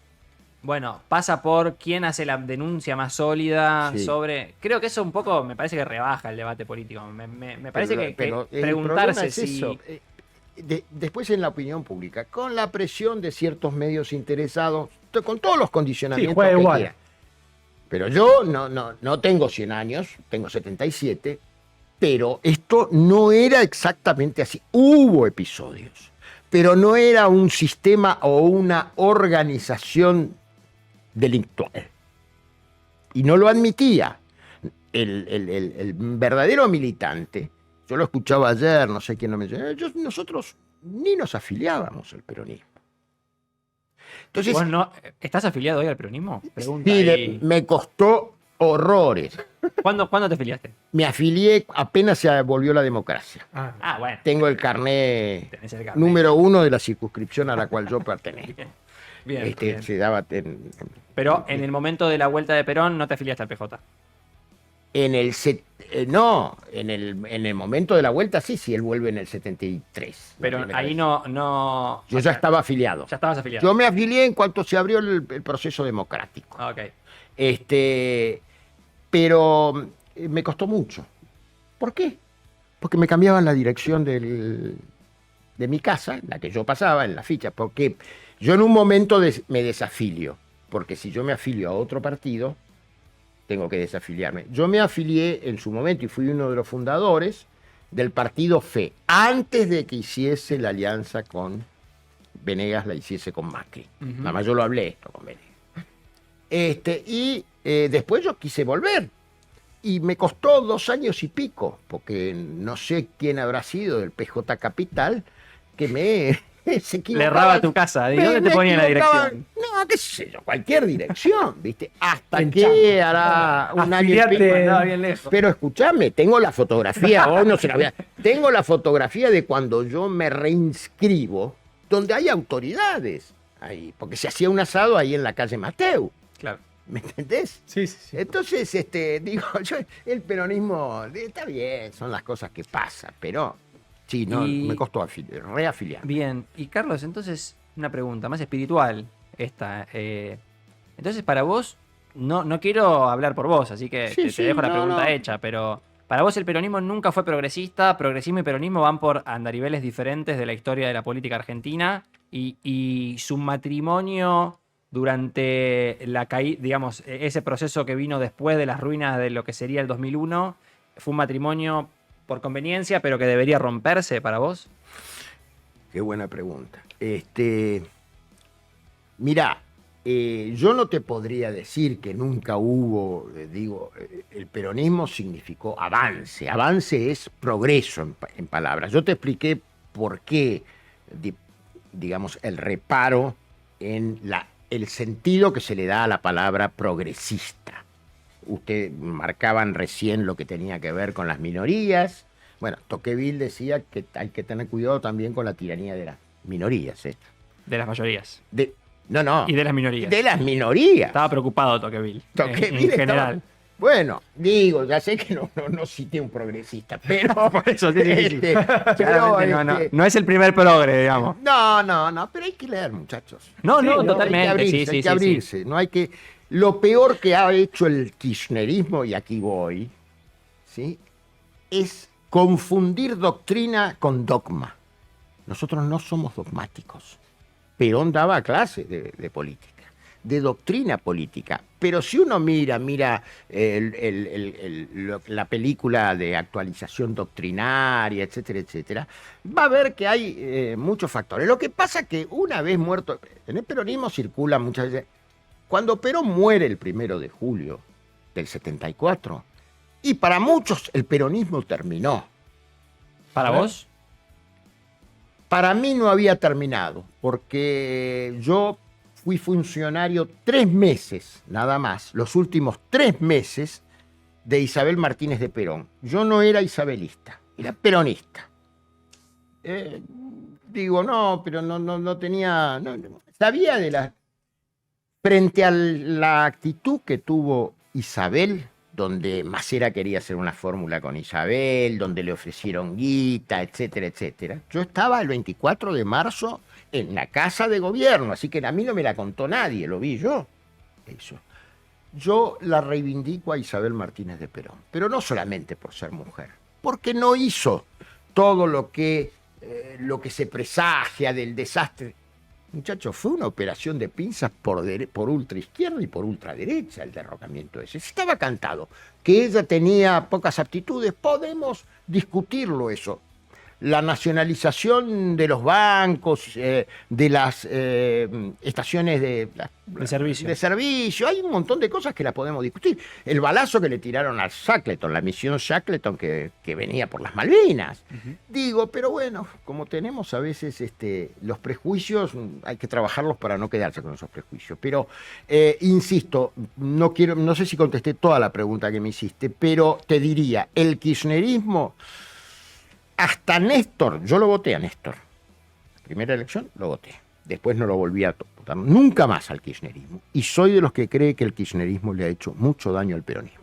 pasa por quién hace la denuncia más sólida sobre... Creo que eso un poco me parece que rebaja el debate político. Me parece que preguntarse si... Eso. Después en la opinión pública, con la presión de ciertos medios interesados, con todos los condicionamientos que quieran. Pero yo no tengo 100 años, tengo 77, pero esto no era exactamente así. Hubo episodios, pero no era un sistema o una organización delictual. Y no lo admitía. El verdadero militante, yo lo escuchaba ayer, no sé quién lo mencionó, nosotros ni nos afiliábamos al peronismo. Entonces, ¿vos no estás afiliado hoy al peronismo? Sí, me costó horrores. ¿Cuándo te afiliaste? Me afilié apenas se volvió la democracia. Bueno. Tengo el carnet número 1 de la circunscripción a la cual yo pertenezco. Bien. Se daba pero en el momento de la vuelta de Perón no te afiliaste al PJ. En el momento de la vuelta sí, él vuelve en el 73. Pero ahí no... Yo ya estaba afiliado. Ya estabas afiliado. Yo me afilié en cuanto se abrió el proceso democrático. Ok. Pero me costó mucho. ¿Por qué? Porque me cambiaban la dirección de mi casa, en la que yo pasaba, en la ficha, porque yo en un momento me desafilio, porque si yo me afilio a otro partido, tengo que desafiliarme. Yo me afilié en su momento y fui uno de los fundadores del partido FE, antes de que hiciese la alianza con Venegas, la hiciese con Macri. Nada más yo lo hablé esto con Venegas. Y después yo quise volver. Y me costó 2 años y pico, porque no sé quién habrá sido del PJ Capital, que se equivocaba. Le erraba tu casa. ¿De dónde te ponía la dirección? No, qué sé yo, cualquier dirección, ¿viste? Hasta que hará un año y pico. Andaba bien lejos. Pero escúchame, tengo la fotografía, hoy no se la voy a... Tengo la fotografía de cuando yo me reinscribo, donde hay autoridades ahí, porque se hacía un asado ahí en la calle Mateu. Claro. ¿Me entendés? Sí. Entonces, digo, el peronismo, está bien, son las cosas que pasan, pero sí, me costó reafiliar. Bien, y Carlos, entonces, una pregunta más espiritual esta. Entonces, para vos, no quiero hablar por vos, así que te dejo la pregunta hecha, pero para vos el peronismo nunca fue progresista, progresismo y peronismo van por andariveles diferentes de la historia de la política argentina, y su matrimonio... Durante la caída, digamos, ese proceso que vino después de las ruinas de lo que sería el 2001, ¿fue un matrimonio por conveniencia, pero que debería romperse para vos? Qué buena pregunta. Mirá, yo no te podría decir que nunca hubo, el peronismo significó avance. Avance es progreso en palabras. Yo te expliqué por qué, digamos, el reparo en el sentido que se le da a la palabra progresista. Usted marcaban recién lo que tenía que ver con las minorías. Bueno, Tocqueville decía que hay que tener cuidado también con la tiranía de las minorías. De las mayorías. No. Y de las minorías. De las minorías. Estaba preocupado Tocqueville. Tocqueville en general. Bueno, ya sé que no cité un progresista, pero... Por eso, sí. Pero, no es el primer progre, digamos. No, pero hay que leer, muchachos. No, totalmente. Hay que abrirse. Sí. No hay que... Lo peor que ha hecho el kirchnerismo, y aquí voy, ¿sí?, es confundir doctrina con dogma. Nosotros no somos dogmáticos. Perón daba clases de política, de doctrina política. Pero si uno mira la película de actualización doctrinaria, etcétera, etcétera, va a ver que hay muchos factores. Lo que pasa es que una vez muerto, en el peronismo circula muchas veces, cuando Perón muere el 1 de julio del 74, y para muchos el peronismo terminó. ¿Para vos? Para mí no había terminado, porque yo fui funcionario 3 meses, nada más, los últimos 3 meses de Isabel Martínez de Perón. Yo no era isabelista, era peronista. Pero no tenía... sabía frente a la actitud que tuvo Isabel, donde Macera quería hacer una fórmula con Isabel, donde le ofrecieron guita, etcétera, etcétera. Yo estaba el 24 de marzo en la Casa de Gobierno, así que a mí no me la contó nadie, lo vi yo. Eso. Yo la reivindico a Isabel Martínez de Perón, pero no solamente por ser mujer, porque no hizo todo lo que se presagia del desastre. Muchachos, fue una operación de pinzas por ultraizquierda y por ultraderecha el derrocamiento ese. Estaba cantado. Que ella tenía pocas aptitudes, podemos discutirlo eso. La nacionalización de los bancos, de las estaciones de servicio. Hay un montón de cosas que la podemos discutir. El balazo que le tiraron al Shackleton, la misión Shackleton que venía por las Malvinas. Pero bueno, como tenemos a veces los prejuicios, hay que trabajarlos para no quedarse con esos prejuicios. Pero, insisto, no sé si contesté toda la pregunta que me hiciste, pero te diría, el kirchnerismo... Hasta Néstor, yo lo voté a Néstor. La primera elección lo voté. Después no lo volví a votar nunca más al kirchnerismo. Y soy de los que cree que el kirchnerismo le ha hecho mucho daño al peronismo.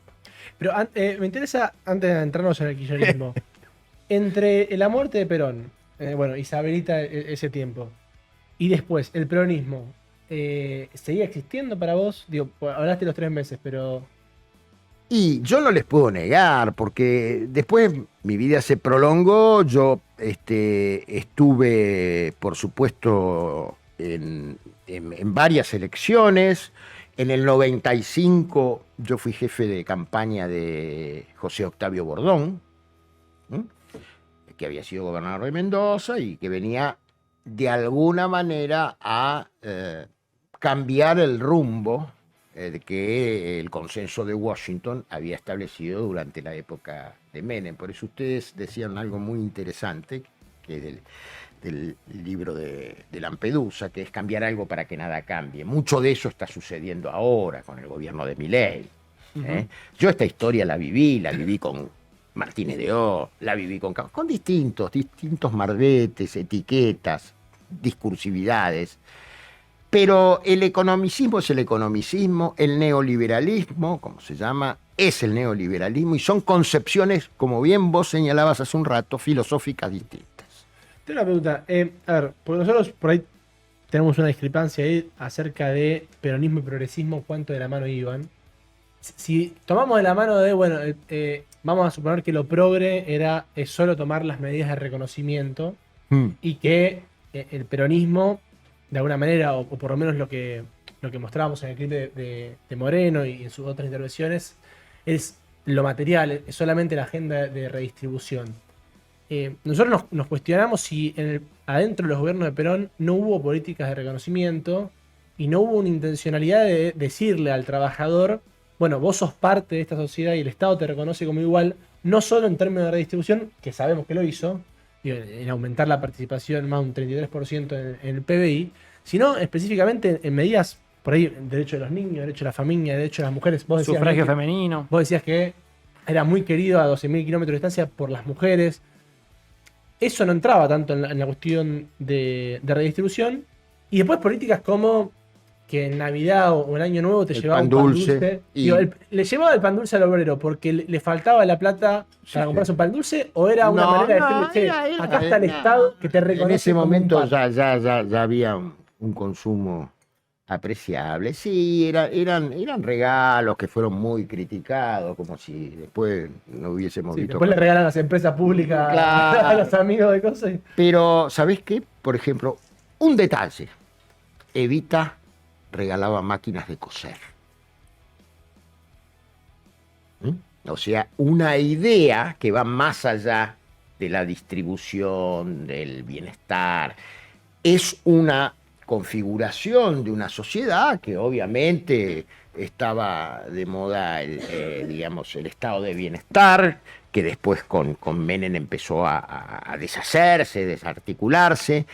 Pero me interesa, antes de entrarnos en el kirchnerismo, entre la muerte de Perón, Isabelita ese tiempo, y después el peronismo, ¿seguía existiendo para vos? Hablaste los 3 meses, pero... Y yo no les puedo negar, porque después mi vida se prolongó. Yo estuve, por supuesto, en varias elecciones. En el 95 yo fui jefe de campaña de José Octavio Bordón, que había sido gobernador de Mendoza y que venía de alguna manera a cambiar el rumbo que el consenso de Washington había establecido durante la época de Menem. Por eso ustedes decían algo muy interesante, que es del libro de Lampedusa, que es cambiar algo para que nada cambie. Mucho de eso está sucediendo ahora con el gobierno de Milei. Yo esta historia la viví con Martínez de O, la viví con distintos marbetes, etiquetas, discursividades. Pero el economicismo es el economicismo, el neoliberalismo, como se llama, es el neoliberalismo, y son concepciones, como bien vos señalabas hace un rato, filosóficas distintas. Tengo una pregunta. Porque nosotros por ahí tenemos una discrepancia ahí acerca de peronismo y progresismo, cuánto de la mano iban. Si tomamos de la mano de, vamos a suponer que lo progre es solo tomar las medidas de reconocimiento y que el peronismo, de alguna manera, o por lo menos lo que mostrábamos en el clip de Moreno y en sus otras intervenciones, es lo material, es solamente la agenda de redistribución. nosotros nos cuestionamos si adentro de los gobiernos de Perón no hubo políticas de reconocimiento y no hubo una intencionalidad de decirle al trabajador, bueno, vos sos parte de esta sociedad y el Estado te reconoce como igual, no solo en términos de redistribución, que sabemos que lo hizo, en aumentar la participación más de un 33% en el PBI, sino específicamente en medidas, por ahí, derecho de los niños, derecho de la familia, derecho de las mujeres. Vos decías, sufragio femenino. Vos decías que era muy querido a 12.000 kilómetros de distancia por las mujeres. Eso no entraba tanto en la cuestión de redistribución. Y después políticas como que en Navidad o en Año Nuevo te llevaba un pan dulce. ¿Le llevaba el pan dulce al obrero porque le faltaba la plata para comprarse un pan dulce? ¿O era una manera de decirle, acá está el Estado que te reconoce? En ese como momento un pan? ya había un consumo apreciable. Sí, eran regalos que fueron muy criticados, como si después no hubiésemos visto. Después le regalan a las empresas públicas, claro, a los amigos de cosas. Pero, ¿sabés qué? Por ejemplo, un detalle. Evita regalaba máquinas de coser. O sea, una idea que va más allá de la distribución, del bienestar. Es una configuración de una sociedad que obviamente estaba de moda digamos, el estado de bienestar, que después con Menem empezó a deshacerse, desarticularse,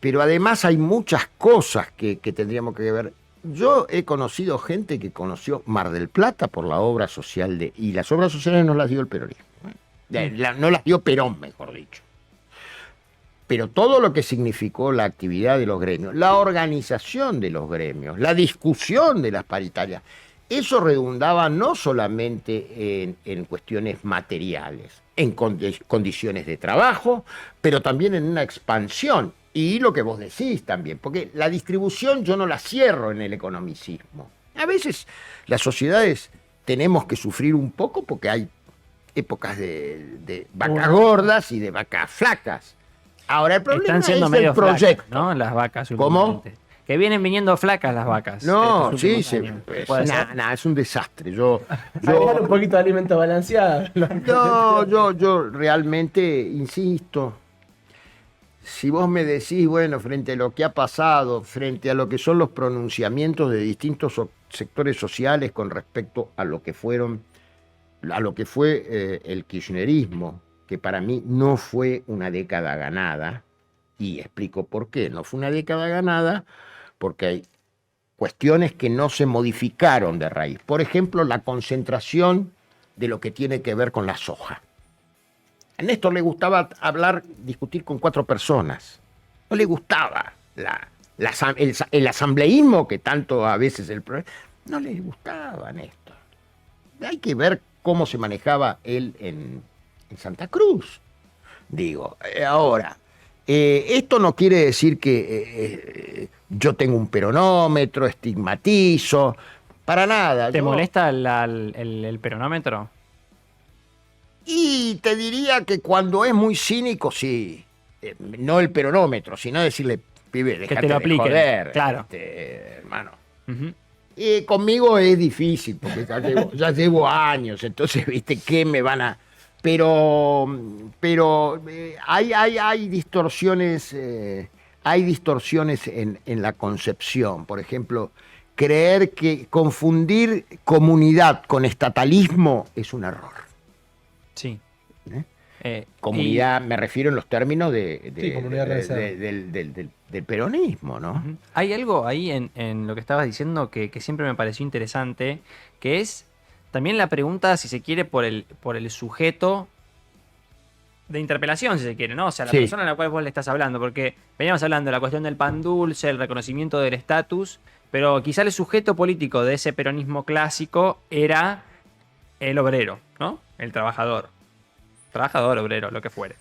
pero además hay muchas cosas que tendríamos que ver. Yo he conocido gente que conoció Mar del Plata por la obra social y las obras sociales no las dio el peronismo, no las dio Perón, mejor dicho. Pero todo lo que significó la actividad de los gremios, la organización de los gremios, la discusión de las paritarias, eso redundaba no solamente en cuestiones materiales, en condiciones de trabajo, pero también en una expansión. Y lo que vos decís también, porque la distribución yo no la cierro en el economicismo. A veces las sociedades tenemos que sufrir un poco porque hay épocas de vacas gordas y de vacas flacas. Ahora el problema están siendo es medio el proyecto. Flacas, ¿no? Las vacas últimamente. ¿Cómo? Que vienen viniendo flacas las vacas. No, sí, es un desastre. Yo un poquito de alimento balanceado. Yo realmente insisto. Si vos me decís, bueno, frente a lo que ha pasado, frente a lo que son los pronunciamientos de distintos sectores sociales con respecto a lo que fue el kirchnerismo, que para mí no fue una década ganada, y explico por qué. No fue una década ganada porque hay cuestiones que no se modificaron de raíz. Por ejemplo, la concentración de lo que tiene que ver con la soja. A Néstor le gustaba discutir con 4 personas. No le gustaba el asambleísmo, que tanto a veces no le gustaba a Néstor. Hay que ver cómo se manejaba él en Santa Cruz. Digo, ahora, esto no quiere decir que yo tengo un peronómetro, estigmatizo, para nada. ¿Te molesta el peronómetro? Y te diría que cuando es muy cínico, sí. No el peronómetro, sino decirle, pibe, déjate de joder, claro. Hermano. Conmigo es difícil, porque ya llevo años, entonces, ¿viste qué me van a...? Pero hay distorsiones, en la concepción. Por ejemplo, creer que confundir comunidad con estatalismo es un error. Sí. Comunidad, me refiero en los términos comunidad del peronismo, ¿no? Hay algo ahí en lo que estabas diciendo que siempre me pareció interesante, que es también la pregunta, si se quiere, por el sujeto de interpelación, si se quiere, ¿no? O sea, la persona a la cual vos le estás hablando, porque veníamos hablando de la cuestión del pan dulce, el reconocimiento del estatus, pero quizá el sujeto político de ese peronismo clásico era el obrero, ¿no? El trabajador, obrero, lo que fuere.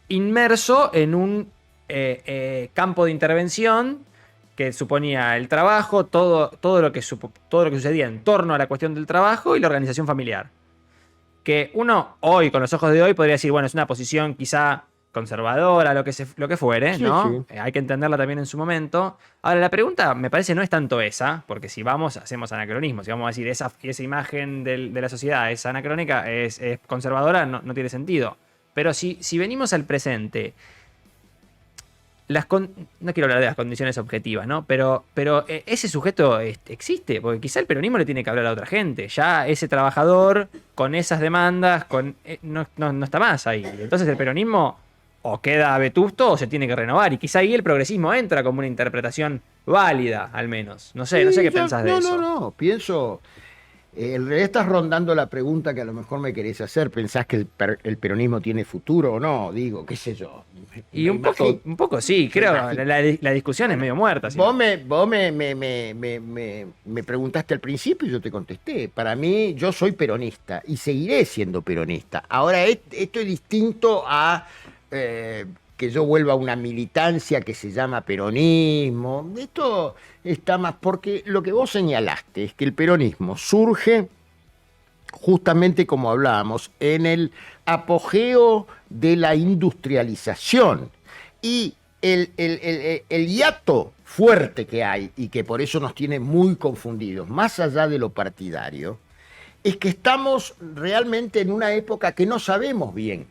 Inmerso en un campo de intervención que suponía el trabajo, todo lo que sucedía en torno a la cuestión del trabajo y la organización familiar. Que uno hoy, con los ojos de hoy, podría decir, bueno, es una posición quizá conservadora, lo que fuere, ¿no? Sí. Hay que entenderla también en su momento. Ahora, la pregunta me parece no es tanto esa, porque si hacemos anacronismo, si vamos a decir esa imagen de la sociedad es anacrónica, es conservadora, no tiene sentido. Pero si venimos al presente, no quiero hablar de las condiciones objetivas, ¿no? Pero ese sujeto existe, porque quizá el peronismo le tiene que hablar a otra gente. Ya ese trabajador con esas demandas no está más ahí. Entonces el peronismo o queda vetusto o se tiene que renovar. Y quizá ahí el progresismo entra como una interpretación válida, al menos. No sé qué pensás de eso. No, pienso... En realidad estás rondando la pregunta que a lo mejor me querés hacer. ¿Pensás que el peronismo tiene futuro o no? Digo, qué sé yo. Y un poco sí, creo. La discusión es medio muerta. Vos me preguntaste al principio y yo te contesté. Para mí, yo soy peronista y seguiré siendo peronista. Ahora, esto es distinto a que yo vuelva a una militancia que se llama peronismo. Esto está más porque lo que vos señalaste es que el peronismo surge justamente como hablábamos en el apogeo de la industrialización y el hiato fuerte que hay y que por eso nos tiene muy confundidos, más allá de lo partidario, es que estamos realmente en una época que no sabemos bien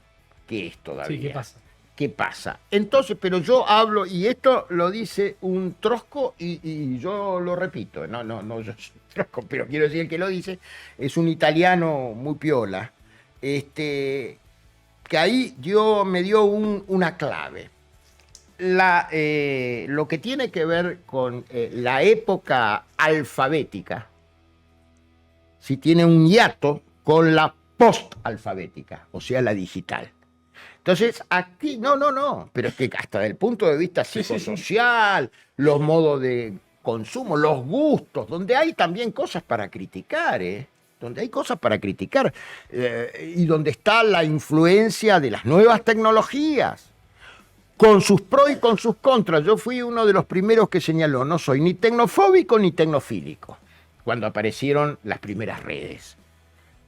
qué es todavía. Sí, ¿Qué pasa? Entonces, pero yo hablo, y esto lo dice un Trosco, y yo lo repito, no, yo soy Trosco, pero quiero decir, el que lo dice es un italiano muy piola, que ahí me dio una clave. Lo que tiene que ver con la época alfabética, si tiene un hiato con la postalfabética, o sea, la digital. Entonces, aquí, no, pero es que hasta desde el punto de vista psicosocial, los modos de consumo, los gustos, donde hay también cosas para criticar, donde hay cosas para criticar, y donde está la influencia de las nuevas tecnologías, con sus pros y con sus contras. Yo fui uno de los primeros que señaló, no soy ni tecnofóbico ni tecnofílico, cuando aparecieron las primeras redes.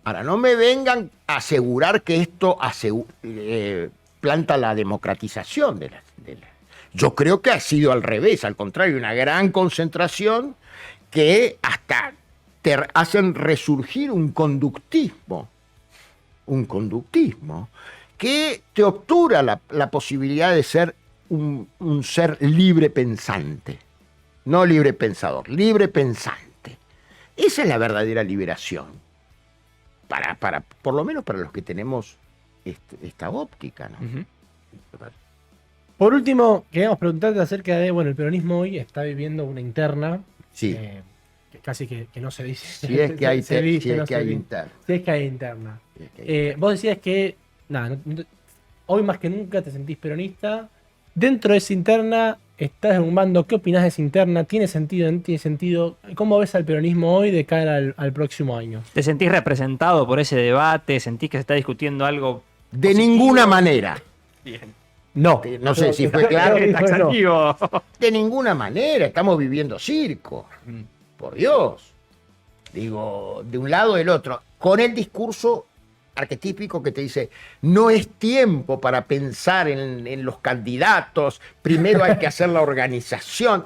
Ahora, no me vengan a asegurar que esto planta la democratización de la... Yo creo que ha sido al revés, al contrario, una gran concentración que hasta te hacen resurgir un conductismo que te obtura la posibilidad de ser un ser libre pensante, no libre pensador, libre pensante. Esa es la verdadera liberación. Por lo menos para los que tenemos esta óptica, ¿no? Uh-huh. Por último, queríamos preguntarte acerca de, el peronismo hoy está viviendo una interna. Sí. Que casi que no se dice. Si es que hay interna. Si es que hay interna. Vos decías que, hoy más que nunca te sentís peronista. Dentro de esa interna estás en un bando. ¿Qué opinás de esa interna? ¿Tiene sentido? ¿No tiene sentido? ¿Cómo ves al peronismo hoy de cara al próximo año? ¿Te sentís representado por ese debate? ¿Sentís que se está discutiendo algo de positivo? Ninguna manera. Bien. No sé si fue claro. Taxativo. De ninguna manera. Estamos viviendo circo. Por Dios. Digo, de un lado o del otro. Con el discurso arquetípico que te dice, no es tiempo para pensar en los candidatos, primero hay que hacer la organización.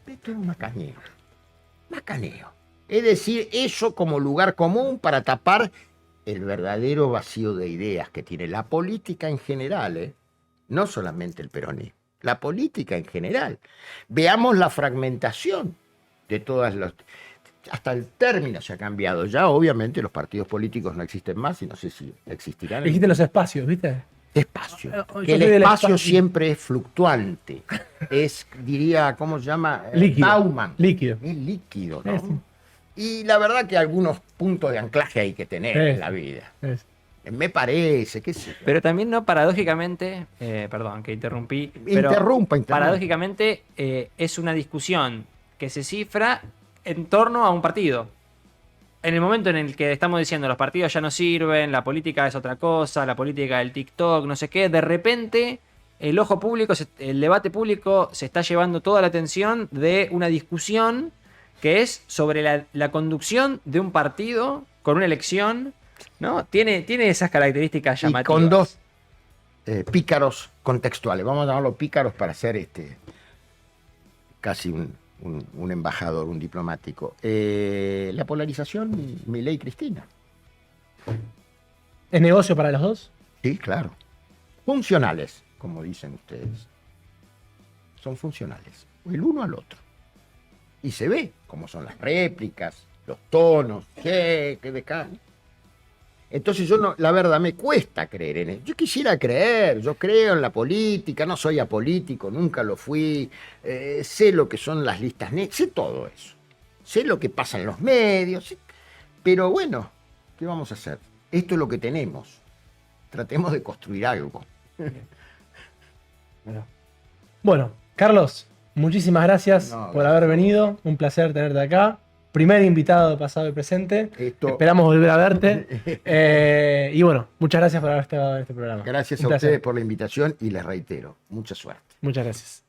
Esto es un macaneo. Es decir, eso como lugar común para tapar el verdadero vacío de ideas que tiene la política en general, no solamente el peronismo, la política en general. Veamos la fragmentación de todas las... Hasta el término se ha cambiado. Ya obviamente los partidos políticos no existen más y no sé si existirán. Existen los espacios, ¿viste? Espacio. Que el espacio siempre es fluctuante. Es, diría, ¿cómo se llama? Líquido. Bauman. Líquido. Es líquido, ¿no? Y la verdad que algunos puntos de anclaje hay que tener en la vida. Me parece, qué sé yo. Pero también, no, paradójicamente, perdón que interrumpí. Interrumpa. Paradójicamente es una discusión que se cifra en torno a un partido. En el momento en el que estamos diciendo los partidos ya no sirven, la política es otra cosa, la política del TikTok, no sé qué, de repente el ojo público, el debate público se está llevando toda la atención de una discusión que es sobre la conducción de un partido con una elección, ¿no? Tiene esas características llamativas. Y con dos pícaros contextuales. Vamos a llamarlo pícaros para hacer casi un embajador, un diplomático. La polarización, Milei y Cristina. ¿Es negocio para los dos? Sí, claro. Funcionales, como dicen ustedes. Son funcionales, el uno al otro. Y se ve cómo son las réplicas, los tonos, que de acá. Entonces la verdad, me cuesta creer en eso. Yo quisiera creer, yo creo en la política, no soy apolítico, nunca lo fui, sé lo que son las listas negras, sé todo eso. Sé lo que pasa en los medios, pero bueno, ¿qué vamos a hacer? Esto es lo que tenemos. Tratemos de construir algo. Bueno, Carlos, muchísimas gracias por haber venido. Un placer tenerte acá. Primer invitado de pasado y presente. Esperamos volver a verte. Y bueno, muchas gracias por haber estado en este programa. Gracias a ustedes por la invitación y les reitero, mucha suerte. Muchas gracias.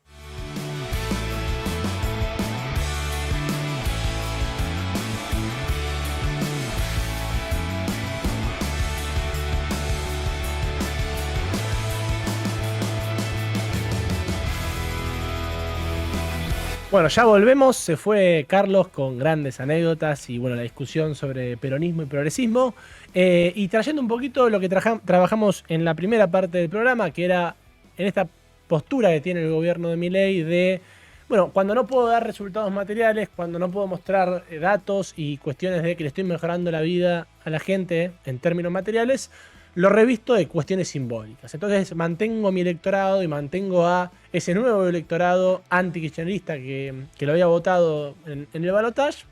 Bueno, ya volvemos, se fue Carlos con grandes anécdotas y bueno, la discusión sobre peronismo y progresismo y trayendo un poquito lo que trabajamos en la primera parte del programa, que era en esta postura que tiene el gobierno de Milei de, bueno, cuando no puedo dar resultados materiales, cuando no puedo mostrar datos y cuestiones de que le estoy mejorando la vida a la gente en términos materiales, lo revisto de cuestiones simbólicas. Entonces mantengo mi electorado y mantengo a ese nuevo electorado anti-kirchnerista que lo había votado en el balotaje,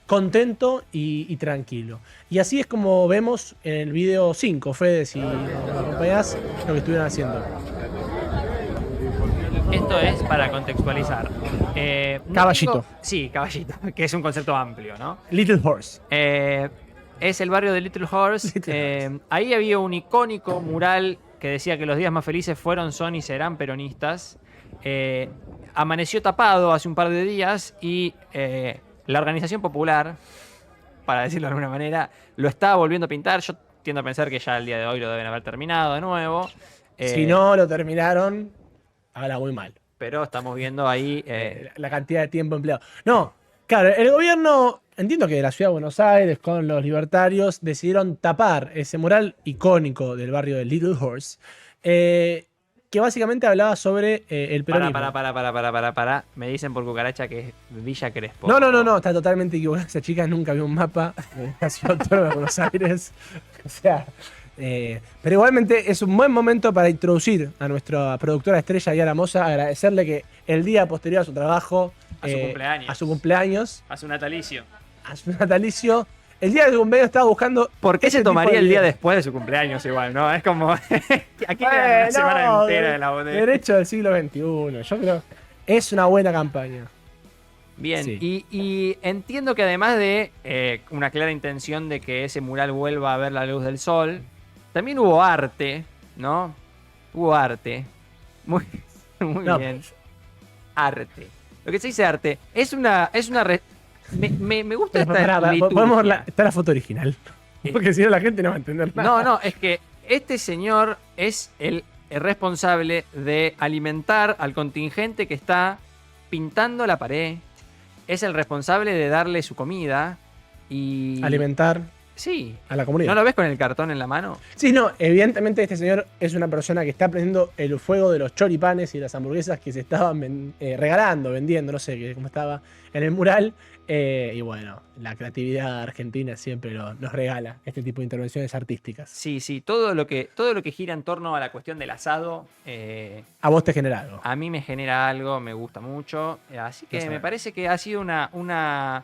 contento y tranquilo. Y así es como vemos en el video 5, Fede, si nos acompañás, lo que estuvieron haciendo. Esto es para contextualizar. Caballito. Sí, Caballito, que es un concepto amplio, ¿no? Little Horse. Es el barrio de Little Horse. Ahí había un icónico mural que decía que los días más felices fueron, son y serán peronistas. Amaneció tapado hace un par de días y la organización popular, para decirlo de alguna manera, lo estaba volviendo a pintar. Yo tiendo a pensar que ya el día de hoy lo deben haber terminado de nuevo. Si no lo terminaron, habla muy mal. Pero estamos viendo ahí la cantidad de tiempo empleado. No, claro, el gobierno, entiendo que de la ciudad de Buenos Aires, con los libertarios, decidieron tapar ese mural icónico del barrio de Little Horse, que básicamente hablaba sobre el peronismo. Para. Me dicen por cucaracha que es Villa Crespo. No, está totalmente equivocada. Esa chica nunca vio un mapa de la ciudad autónoma de Buenos Aires. O sea, pero igualmente es un buen momento para introducir a nuestra productora estrella Yara Mosa, agradecerle que el día posterior a su trabajo, a su cumpleaños, a su natalicio, el día de su cumpleaños estaba buscando. ¿Por qué se tomaría el día después de su cumpleaños igual, no? Es como aquí queda una semana entera de la botella. Derecho del siglo XXI. Yo creo es una buena campaña. Bien, sí. y entiendo que además de una clara intención de que ese mural vuelva a ver la luz del sol, también hubo arte, ¿no? Hubo arte. Muy bien. Arte. Lo que se dice arte es una me gusta esta podemos ver está la foto original. Porque si no la gente no va a entender nada. No, es que este señor es el responsable de alimentar al contingente que está pintando la pared. Es el responsable de darle su comida y alimentar a la comunidad. ¿No lo ves con el cartón en la mano? Sí, no, evidentemente este señor es una persona que está prendiendo el fuego de los choripanes y las hamburguesas que se estaban regalando, vendiendo, no sé cómo estaba en el mural. Y bueno, la creatividad argentina siempre nos regala este tipo de intervenciones artísticas. Sí, todo lo que gira en torno a la cuestión del asado. ¿A vos te genera algo? A mí me genera algo, me gusta mucho. Así que me parece que ha sido una...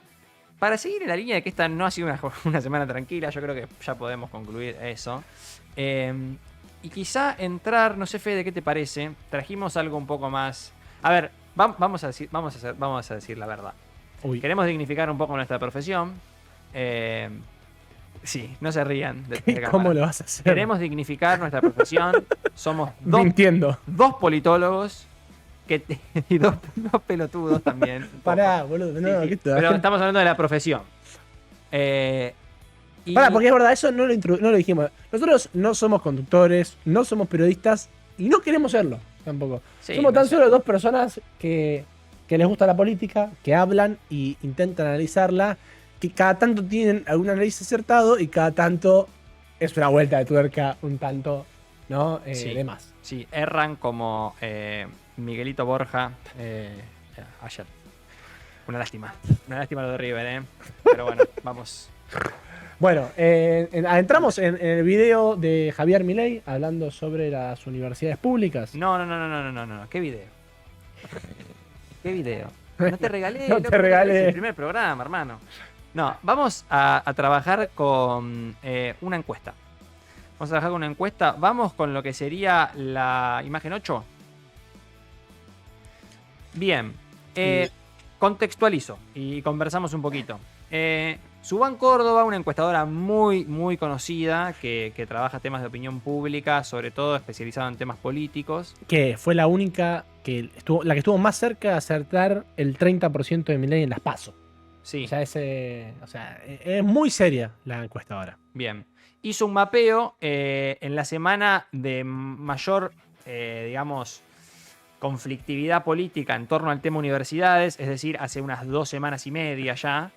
Para seguir en la línea de que esta no ha sido una semana tranquila, yo creo que ya podemos concluir eso. Y quizá entrar, no sé, Fede, ¿qué te parece? Trajimos algo un poco más... A ver, vamos a decir la verdad. Uy. Queremos dignificar un poco nuestra profesión. Sí, no se rían. ¿Cómo lo vas a hacer? Queremos dignificar nuestra profesión. Somos dos politólogos y dos pelotudos también. Pará, boludo. No, sí. Pero estamos hablando de la profesión. Pará, porque es verdad, eso no lo dijimos. Nosotros no somos conductores, no somos periodistas y no queremos serlo tampoco. Sí, somos tan solo dos personas que les gusta la política, que hablan y intentan analizarla, que cada tanto tienen algún análisis acertado y cada tanto es una vuelta de tuerca un tanto ¿no? Sí, Demás. sí, erran como Miguelito Borja ayer. Una lástima lo de River, ¿eh? Pero bueno, vamos. Bueno, entramos en el video de Javier Milei hablando sobre las universidades públicas. No. ¿Qué video? ¿Qué video? No te regalé. No te regalé. Es el primer programa, hermano. No, vamos a trabajar con una encuesta. Vamos a trabajar con una encuesta. Vamos con lo que sería la imagen 8. Bien. Contextualizo y conversamos un poquito. Subán Córdoba, una encuestadora muy, muy conocida que trabaja temas de opinión pública, sobre todo especializada en temas políticos. Que fue la única la que estuvo más cerca de acertar el 30% de Milei en las PASO. Sí. O sea, es muy seria la encuestadora. Bien. Hizo un mapeo en la semana de mayor, digamos, conflictividad política en torno al tema universidades, es decir, hace unas 2 semanas y media ya,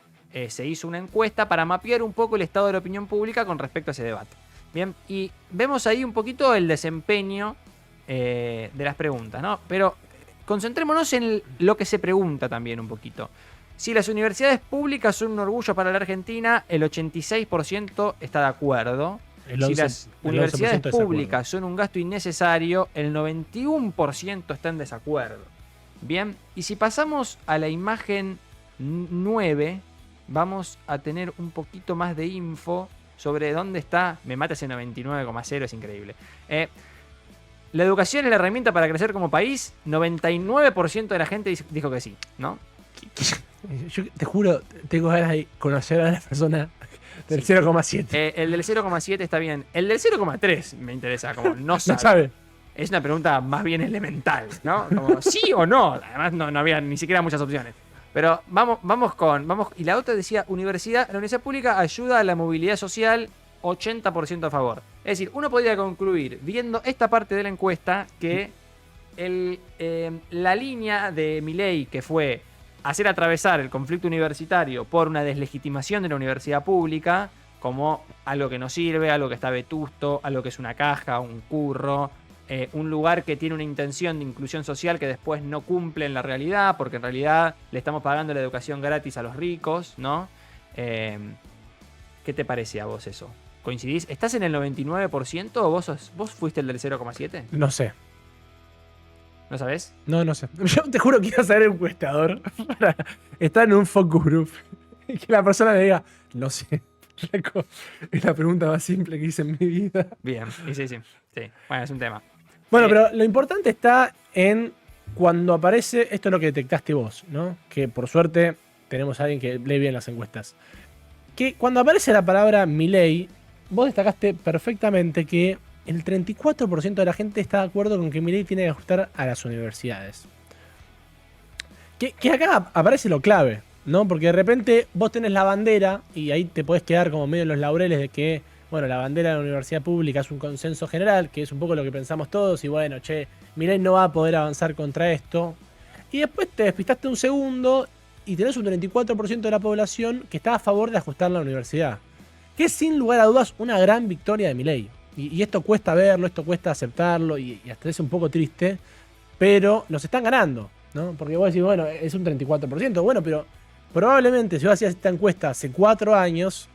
se hizo una encuesta para mapear un poco el estado de la opinión pública con respecto a ese debate. Bien, y vemos ahí un poquito el desempeño de las preguntas, ¿no? Pero concentrémonos en lo que se pregunta también un poquito. Si las universidades públicas son un orgullo para la Argentina, el 86% está de acuerdo. Si las universidades públicas son un gasto innecesario, el 91% está en desacuerdo. Bien, y si pasamos a la imagen 9, vamos a tener un poquito más de info sobre dónde está. Me mata ese 99,0, es increíble. La educación es la herramienta para crecer como país. 99% de la gente dijo que sí, ¿no? Yo te juro, tengo ganas de conocer a la persona del 0,7. El del 0,7 está bien. El del 0,3 me interesa, como no sabe. No sabe. Es una pregunta más bien elemental, ¿no? Como sí o no. Además no había ni siquiera muchas opciones. Pero vamos. Y la otra decía, la universidad pública ayuda a la movilidad social, 80% a favor. Es decir, uno podría concluir, viendo esta parte de la encuesta, que la línea de Milei, que fue hacer atravesar el conflicto universitario por una deslegitimación de la universidad pública, como algo que no sirve, algo que está vetusto, algo que es una caja, un curro, un lugar que tiene una intención de inclusión social que después no cumple en la realidad, porque en realidad le estamos pagando la educación gratis a los ricos, ¿no? ¿Qué te parece a vos eso? ¿Coincidís? ¿Estás en el 99% o vos fuiste el del 0,7? No sé. ¿No sabés? No sé. Yo te juro que iba a ser encuestador para estar en un focus group y que la persona me diga, no sé. Es la pregunta más simple que hice en mi vida. Bien, sí. Bueno, es un tema. Bueno, pero lo importante está en cuando aparece, esto es lo que detectaste vos, ¿no? Que por suerte tenemos a alguien que lee bien las encuestas. Que cuando aparece la palabra Milei, vos destacaste perfectamente que el 34% de la gente está de acuerdo con que Milei tiene que ajustar a las universidades. Que acá aparece lo clave, ¿no? Porque de repente vos tenés la bandera y ahí te podés quedar como medio en los laureles de que, bueno, la bandera de la universidad pública es un consenso general, que es un poco lo que pensamos todos, y bueno, Milei no va a poder avanzar contra esto. Y después te despistaste un segundo y tenés un 34% de la población que está a favor de ajustar la universidad. Que es sin lugar a dudas una gran victoria de Milei. Y esto cuesta verlo, esto cuesta aceptarlo y hasta es un poco triste, pero nos están ganando, ¿no? Porque vos decís, bueno, es un 34%, bueno, pero probablemente si vos hacías esta encuesta hace 4 años,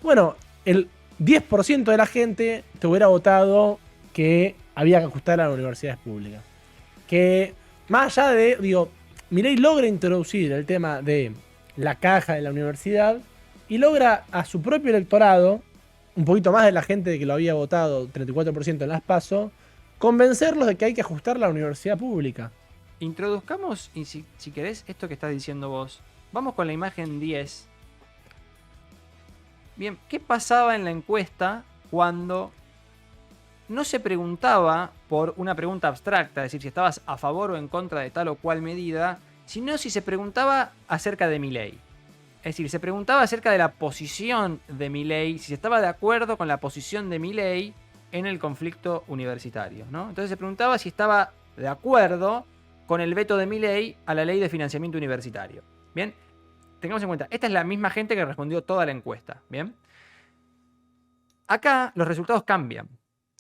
bueno, el 10% de la gente te hubiera votado que había que ajustar a las universidades públicas. Que más allá de, Milei logra introducir el tema de la caja de la universidad y logra a su propio electorado, un poquito más de la gente que lo había votado, 34% en las PASO, convencerlos de que hay que ajustar la universidad pública. Introduzcamos, y si querés, esto que estás diciendo vos. Vamos con la imagen 10. Bien, ¿qué pasaba en la encuesta cuando no se preguntaba por una pregunta abstracta, es decir, si estabas a favor o en contra de tal o cual medida, sino si se preguntaba acerca de Milei? Es decir, se preguntaba acerca de la posición de Milei, si se estaba de acuerdo con la posición de Milei en el conflicto universitario, ¿no? Entonces se preguntaba si estaba de acuerdo con el veto de Milei a la ley de financiamiento universitario. Bien, tengamos en cuenta, esta es la misma gente que respondió toda la encuesta. Bien, acá los resultados cambian.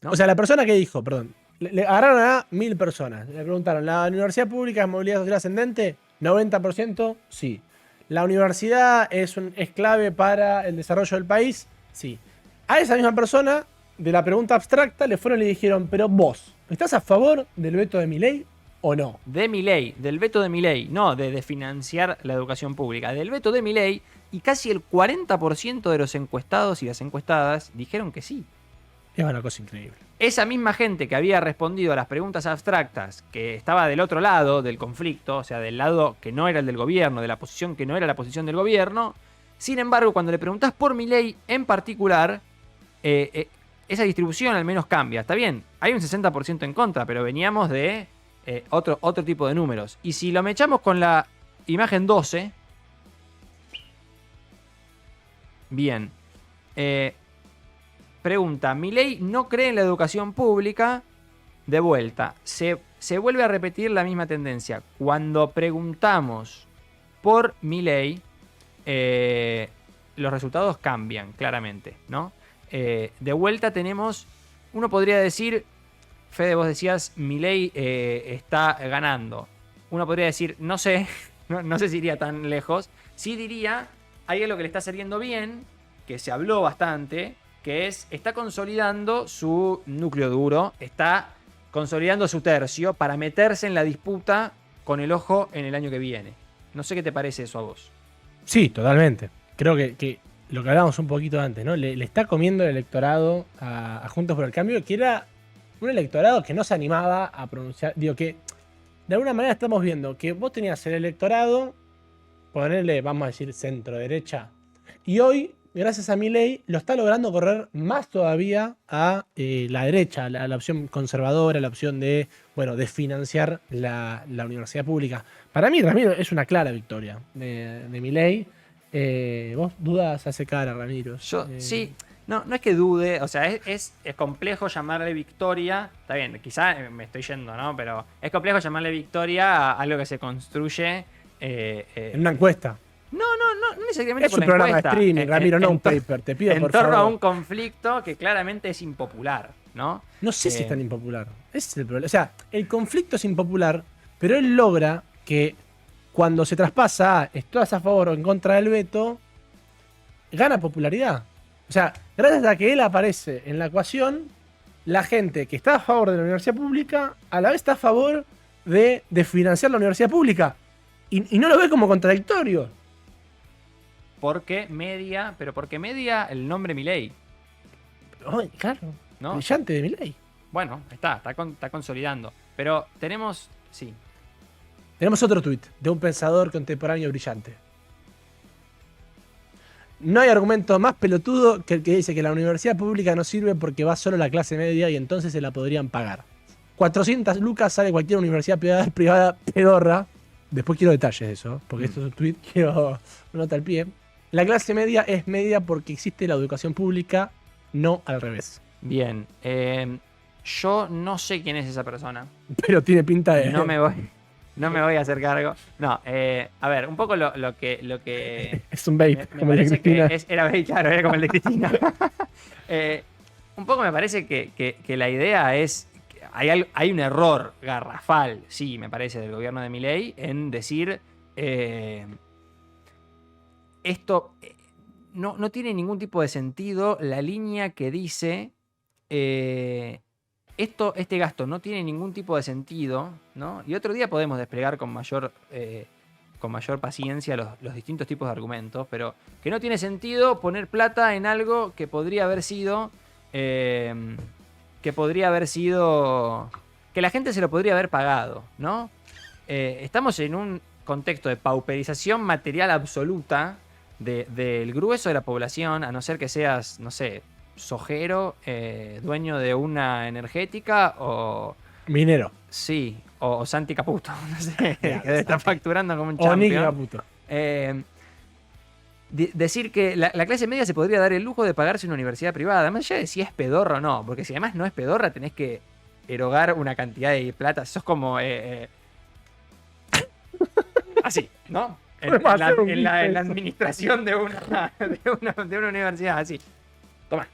¿no? O sea, la persona que dijo, perdón, le agarraron a 1000 personas. Le preguntaron, ¿la universidad pública es movilidad social ascendente? 90% sí. ¿La universidad es clave para el desarrollo del país? Sí. A esa misma persona, de la pregunta abstracta, le fueron y le dijeron, pero vos, ¿estás a favor del veto de Milei o no? De Milei, del veto de Milei, no de financiar la educación pública, del veto de Milei, y casi el 40% de los encuestados y las encuestadas dijeron que sí. Es una cosa increíble. Esa misma gente que había respondido a las preguntas abstractas, que estaba del otro lado del conflicto, o sea, del lado que no era el del gobierno, de la posición que no era la posición del gobierno, sin embargo, cuando le preguntás por Milei en particular, esa distribución al menos cambia. Está bien, hay un 60% en contra, pero veníamos de otro tipo de números. Y si lo mechamos con la imagen 12, bien, pregunta, Milei no cree en la educación pública. De vuelta, se vuelve a repetir la misma tendencia. Cuando preguntamos por Milei, los resultados cambian claramente, ¿no? De vuelta tenemos, uno podría decir, Fede, vos decías, Milei está ganando. Uno podría decir, no sé, no sé si iría tan lejos. Sí diría, hay algo que le está saliendo bien, que se habló bastante, que es, está consolidando su núcleo duro, está consolidando su tercio para meterse en la disputa con el ojo en el año que viene. No sé qué te parece eso a vos. Sí, totalmente. Creo que lo que hablábamos un poquito antes, ¿no? Le está comiendo el electorado a Juntos por el Cambio, que era un electorado que no se animaba a pronunciar. Digo que de alguna manera estamos viendo que vos tenías el electorado, ponerle, vamos a decir, centro-derecha, y hoy, gracias a Milei, lo está logrando correr más todavía a la derecha, la opción conservadora, la opción de financiar la universidad pública. Para mí, Ramiro, es una clara victoria de Milei. ¿Vos dudas? Hace cara, Ramiro. Yo, sí, no es que dude, o sea, es complejo llamarle victoria. Está bien, quizá me estoy yendo, ¿no? Pero es complejo llamarle victoria a algo que se construye en una encuesta. No necesariamente es un programa de streaming, Ramiro, no un paper, te pido por favor. En torno a un conflicto que claramente es impopular, ¿no? No sé si es tan impopular. Ese es el problema. O sea, el conflicto es impopular, pero él logra que cuando se traspasa a estás a favor o en contra del veto, gana popularidad. O sea, gracias a que él aparece en la ecuación, la gente que está a favor de la universidad pública, a la vez está a favor de financiar la universidad pública. Y no lo ve como contradictorio. Porque media el nombre Milei. Claro, ¿no? Brillante de Milei. Bueno, está consolidando. Pero tenemos otro tuit de un pensador contemporáneo brillante. No hay argumento más pelotudo que el que dice que la universidad pública no sirve porque va solo la clase media y entonces se la podrían pagar. 400 lucas sale cualquier universidad privada pedorra. Después quiero detalles de eso, porque esto es un tuit, quiero una nota al pie. La clase media es media porque existe la educación pública, no al revés. Bien, yo no sé quién es esa persona. Pero tiene pinta de... No me voy a hacer cargo. No, a ver, un poco lo que es un bait, como el de Cristina. Era bait, claro, era como el de Cristina. Un poco me parece que la idea es... Hay un error garrafal, sí, me parece, del gobierno de Milei en decir esto no tiene ningún tipo de sentido. La línea que dice este gasto no tiene ningún tipo de sentido, ¿no? Y otro día podemos desplegar con mayor paciencia los distintos tipos de argumentos, pero que no tiene sentido poner plata en algo que podría haber sido... que la gente se lo podría haber pagado, ¿no? Estamos en un contexto de pauperización material absoluta del grueso de la población, a no ser que seas, no sé, sojero, dueño de una energética o... minero. Sí, o Santi Caputo, no sé, que está facturando como un champion. O Nick Caputo. Decir que la clase media se podría dar el lujo de pagarse una universidad privada, además ya de si es pedorra o no, porque si además no es pedorra tenés que erogar una cantidad de plata, sos como así, ¿no? En la administración de una universidad, así. Toma.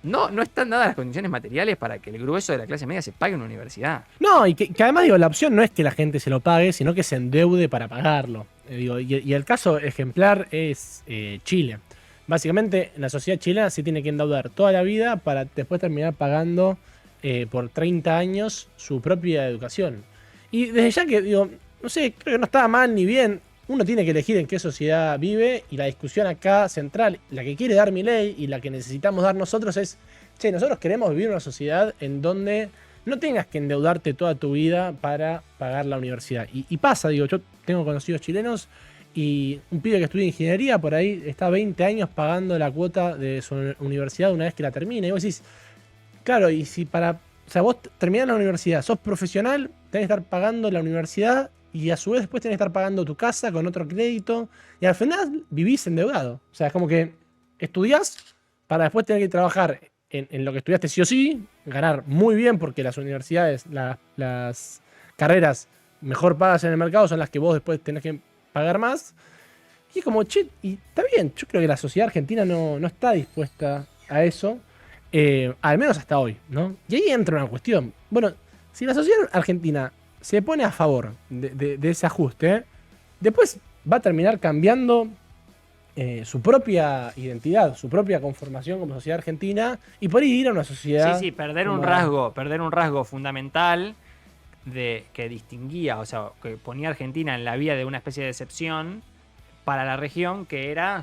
no están dadas las condiciones materiales para que el grueso de la clase media se pague una universidad. No, y que además digo, la opción no es que la gente se lo pague, sino que se endeude para pagarlo. Y el caso ejemplar es Chile. Básicamente, la sociedad chilena se tiene que endeudar toda la vida para después terminar pagando por 30 años su propia educación. Y desde ya que, digo, no sé, creo que no está mal ni bien. Uno tiene que elegir en qué sociedad vive, y la discusión acá central, la que quiere dar Milei y la que necesitamos dar nosotros es, che, nosotros queremos vivir en una sociedad en donde no tengas que endeudarte toda tu vida para pagar la universidad. Y pasa, digo, yo tengo conocidos chilenos y un pibe que estudia ingeniería por ahí está 20 años pagando la cuota de su universidad una vez que la termina. Y vos decís, claro, y si o sea, vos terminás la universidad, sos profesional, tenés que estar pagando la universidad y a su vez después tenés que estar pagando tu casa con otro crédito y al final vivís endeudado. O sea, es como que estudiás para después tener que trabajar en lo que estudiaste sí o sí, ganar muy bien porque las universidades, las carreras mejor pagas en el mercado son las que vos después tenés que pagar más. Y es como, che, y está bien, yo creo que la sociedad argentina no está dispuesta a eso, al menos hasta hoy, ¿no? Y ahí entra una cuestión. Bueno, si la sociedad argentina se pone a favor de ese ajuste, después va a terminar cambiando su propia identidad, su propia conformación como sociedad argentina, y por ahí ir a una sociedad... Sí, perder un rasgo fundamental que distinguía, o sea, que ponía a Argentina en la vía de una especie de excepción para la región, que era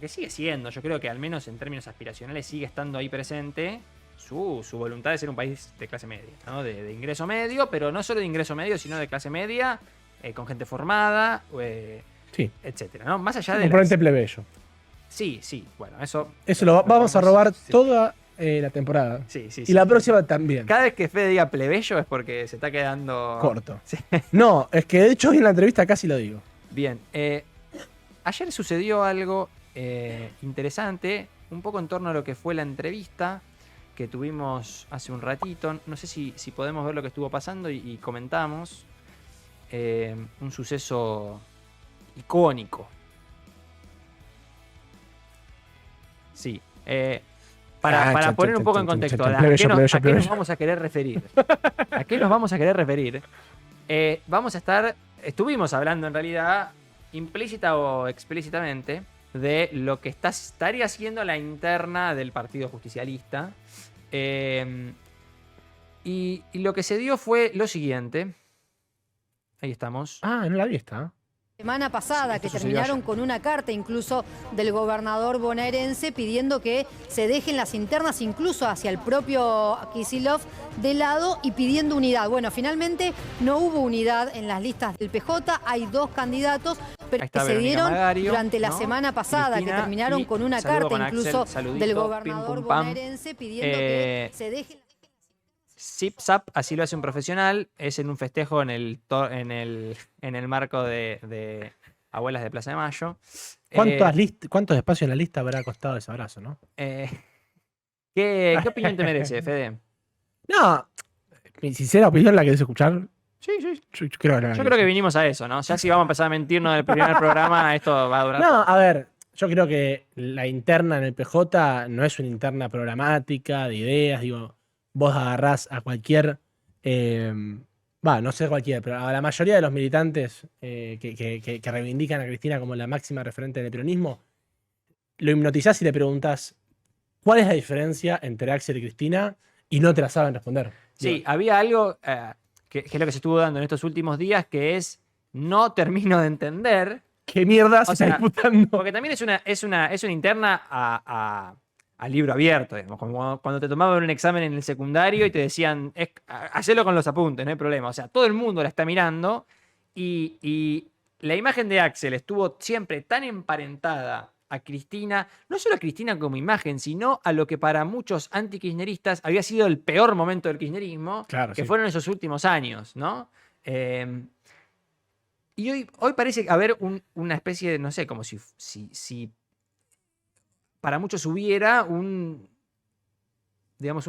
que sigue siendo, yo creo que al menos en términos aspiracionales sigue estando ahí presente, su voluntad de ser un país de clase media, ¿no? De ingreso medio, pero no solo de ingreso medio, sino de clase media, con gente formada, sí, etcétera, ¿no? Más allá de componente plebeyo. Sí, bueno, eso lo vamos a robar toda la temporada. Sí, y la próxima también. Cada vez que Fede diga plebeyo es porque se está quedando corto. Sí. No, es que de hecho en la entrevista casi lo digo. Bien, ayer sucedió algo interesante, un poco en torno a lo que fue la entrevista que tuvimos hace un ratito. No sé si podemos ver lo que estuvo pasando y comentamos un suceso icónico. Sí. Para poner un poco en contexto, ¿a qué nos vamos a querer referir? ¿A qué nos vamos a querer referir? Estuvimos hablando en realidad, implícita o explícitamente, de lo que estaría haciendo la interna del Partido Justicialista. Y lo que se dio fue lo siguiente. Ahí estamos. Ah, no la vi esta. Semana pasada, que terminaron con una carta incluso del gobernador bonaerense pidiendo que se dejen las internas incluso hacia el propio Kicillof de lado y pidiendo unidad. Bueno, finalmente no hubo unidad en las listas del PJ, hay dos candidatos, pero que se dieron durante la semana pasada, Cristina, que terminaron con una carta incluso del gobernador bonaerense pidiendo que se dejen... Zip Zap, así lo hace un profesional, es en un festejo en el marco de Abuelas de Plaza de Mayo. ¿Cuántos espacios en la lista habrá costado ese abrazo, no? ¿Qué opinión te merece, Fede? No, mi sincera opinión la querés escuchar. Sí. Yo creo que vinimos a eso, ¿no? Ya si vamos a empezar a mentirnos del primer programa, esto va a durar. No, a ver, yo creo que la interna en el PJ no es una interna programática, de ideas, digo... Vos agarrás a cualquier, no sé cualquier, pero a la mayoría de los militantes que reivindican a Cristina como la máxima referente del peronismo, lo hipnotizás y le preguntás ¿cuál es la diferencia entre Axel y Cristina? Y no te la saben responder. Sí, había algo que es lo que se estuvo dando en estos últimos días, que es no termino de entender. ¿Qué mierda se está disputando? Porque también es una interna a libro abierto, digamos, como cuando te tomaban un examen en el secundario y te decían, hacelo con los apuntes, no hay problema. O sea, todo el mundo la está mirando y la imagen de Axel estuvo siempre tan emparentada a Cristina, no solo a Cristina como imagen, sino a lo que para muchos antikirchneristas había sido el peor momento del kirchnerismo, claro, que fueron esos últimos años, ¿no? Y hoy parece haber una especie de, no sé, como si para muchos hubiera un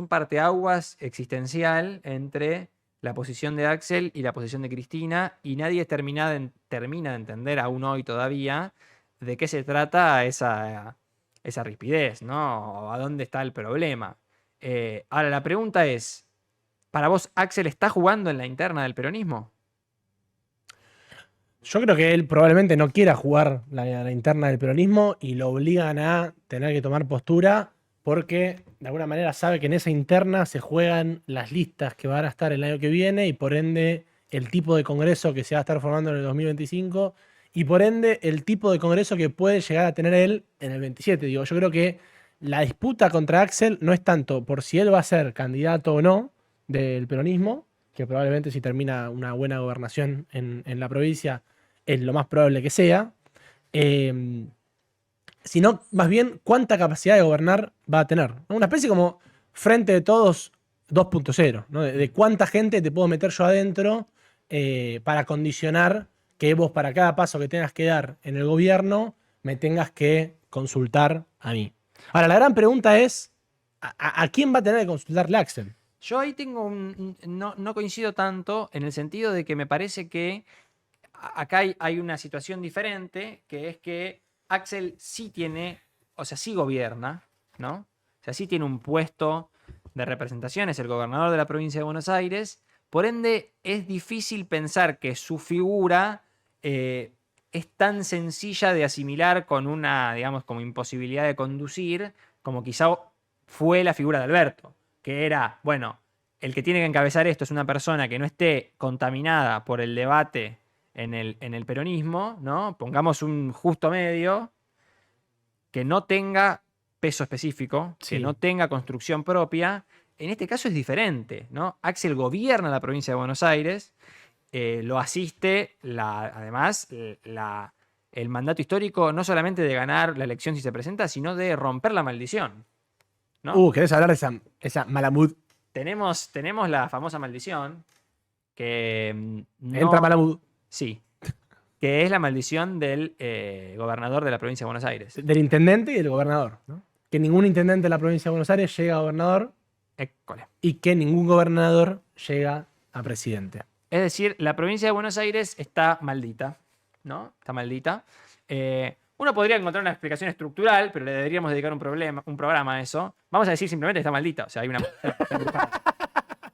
parteaguas existencial entre la posición de Axel y la posición de Cristina, y nadie termina de entender aún hoy todavía de qué se trata esa esa rispidez, ¿no? ¿A dónde está el problema? Ahora, la pregunta es, ¿para vos Axel está jugando en la interna del peronismo? Yo creo que él probablemente no quiera jugar la interna del peronismo y lo obligan a tener que tomar postura porque de alguna manera sabe que en esa interna se juegan las listas que van a estar el año que viene y por ende el tipo de congreso que se va a estar formando en el 2025 y por ende el tipo de congreso que puede llegar a tener él en el 27. Digo, yo creo que la disputa contra Axel no es tanto por si él va a ser candidato o no del peronismo, que probablemente si termina una buena gobernación en la provincia es lo más probable que sea, sino más bien cuánta capacidad de gobernar va a tener, ¿no? Una especie como Frente de Todos 2.0, ¿no? De cuánta gente te puedo meter yo adentro para condicionar que vos para cada paso que tengas que dar en el gobierno me tengas que consultar a mí. Ahora, la gran pregunta es, ¿a quién va a tener que consultarle Axel? Yo ahí tengo no coincido tanto en el sentido de que me parece que acá hay una situación diferente, que es que Axel sí tiene, o sea, sí gobierna, ¿no? O sea, sí tiene un puesto de representación, es el gobernador de la provincia de Buenos Aires, por ende es difícil pensar que su figura es tan sencilla de asimilar con una, digamos, como imposibilidad de conducir, como quizá fue la figura de Alberto, que era, bueno, el que tiene que encabezar esto es una persona que no esté contaminada por el debate en el peronismo, ¿no? Pongamos un justo medio, que no tenga peso específico, Sí. que no tenga construcción propia. En este caso es diferente, ¿no? Axel gobierna la provincia de Buenos Aires, lo asiste, además, el mandato histórico no solamente de ganar la elección si se presenta, sino de romper la maldición, ¿no? ¿Querés hablar de esa Malamud? Tenemos la famosa maldición, que Entra Malamud. Sí, que es la maldición del gobernador de la provincia de Buenos Aires. Del intendente y del gobernador, ¿no? Que ningún intendente de la provincia de Buenos Aires llega a gobernador y que ningún gobernador llega a presidente. Es decir, la provincia de Buenos Aires está maldita, ¿no? Está maldita. Uno podría encontrar una explicación estructural, pero le deberíamos dedicar un programa a eso. Vamos a decir simplemente que está maldita. O sea, hay una... Está embrujada.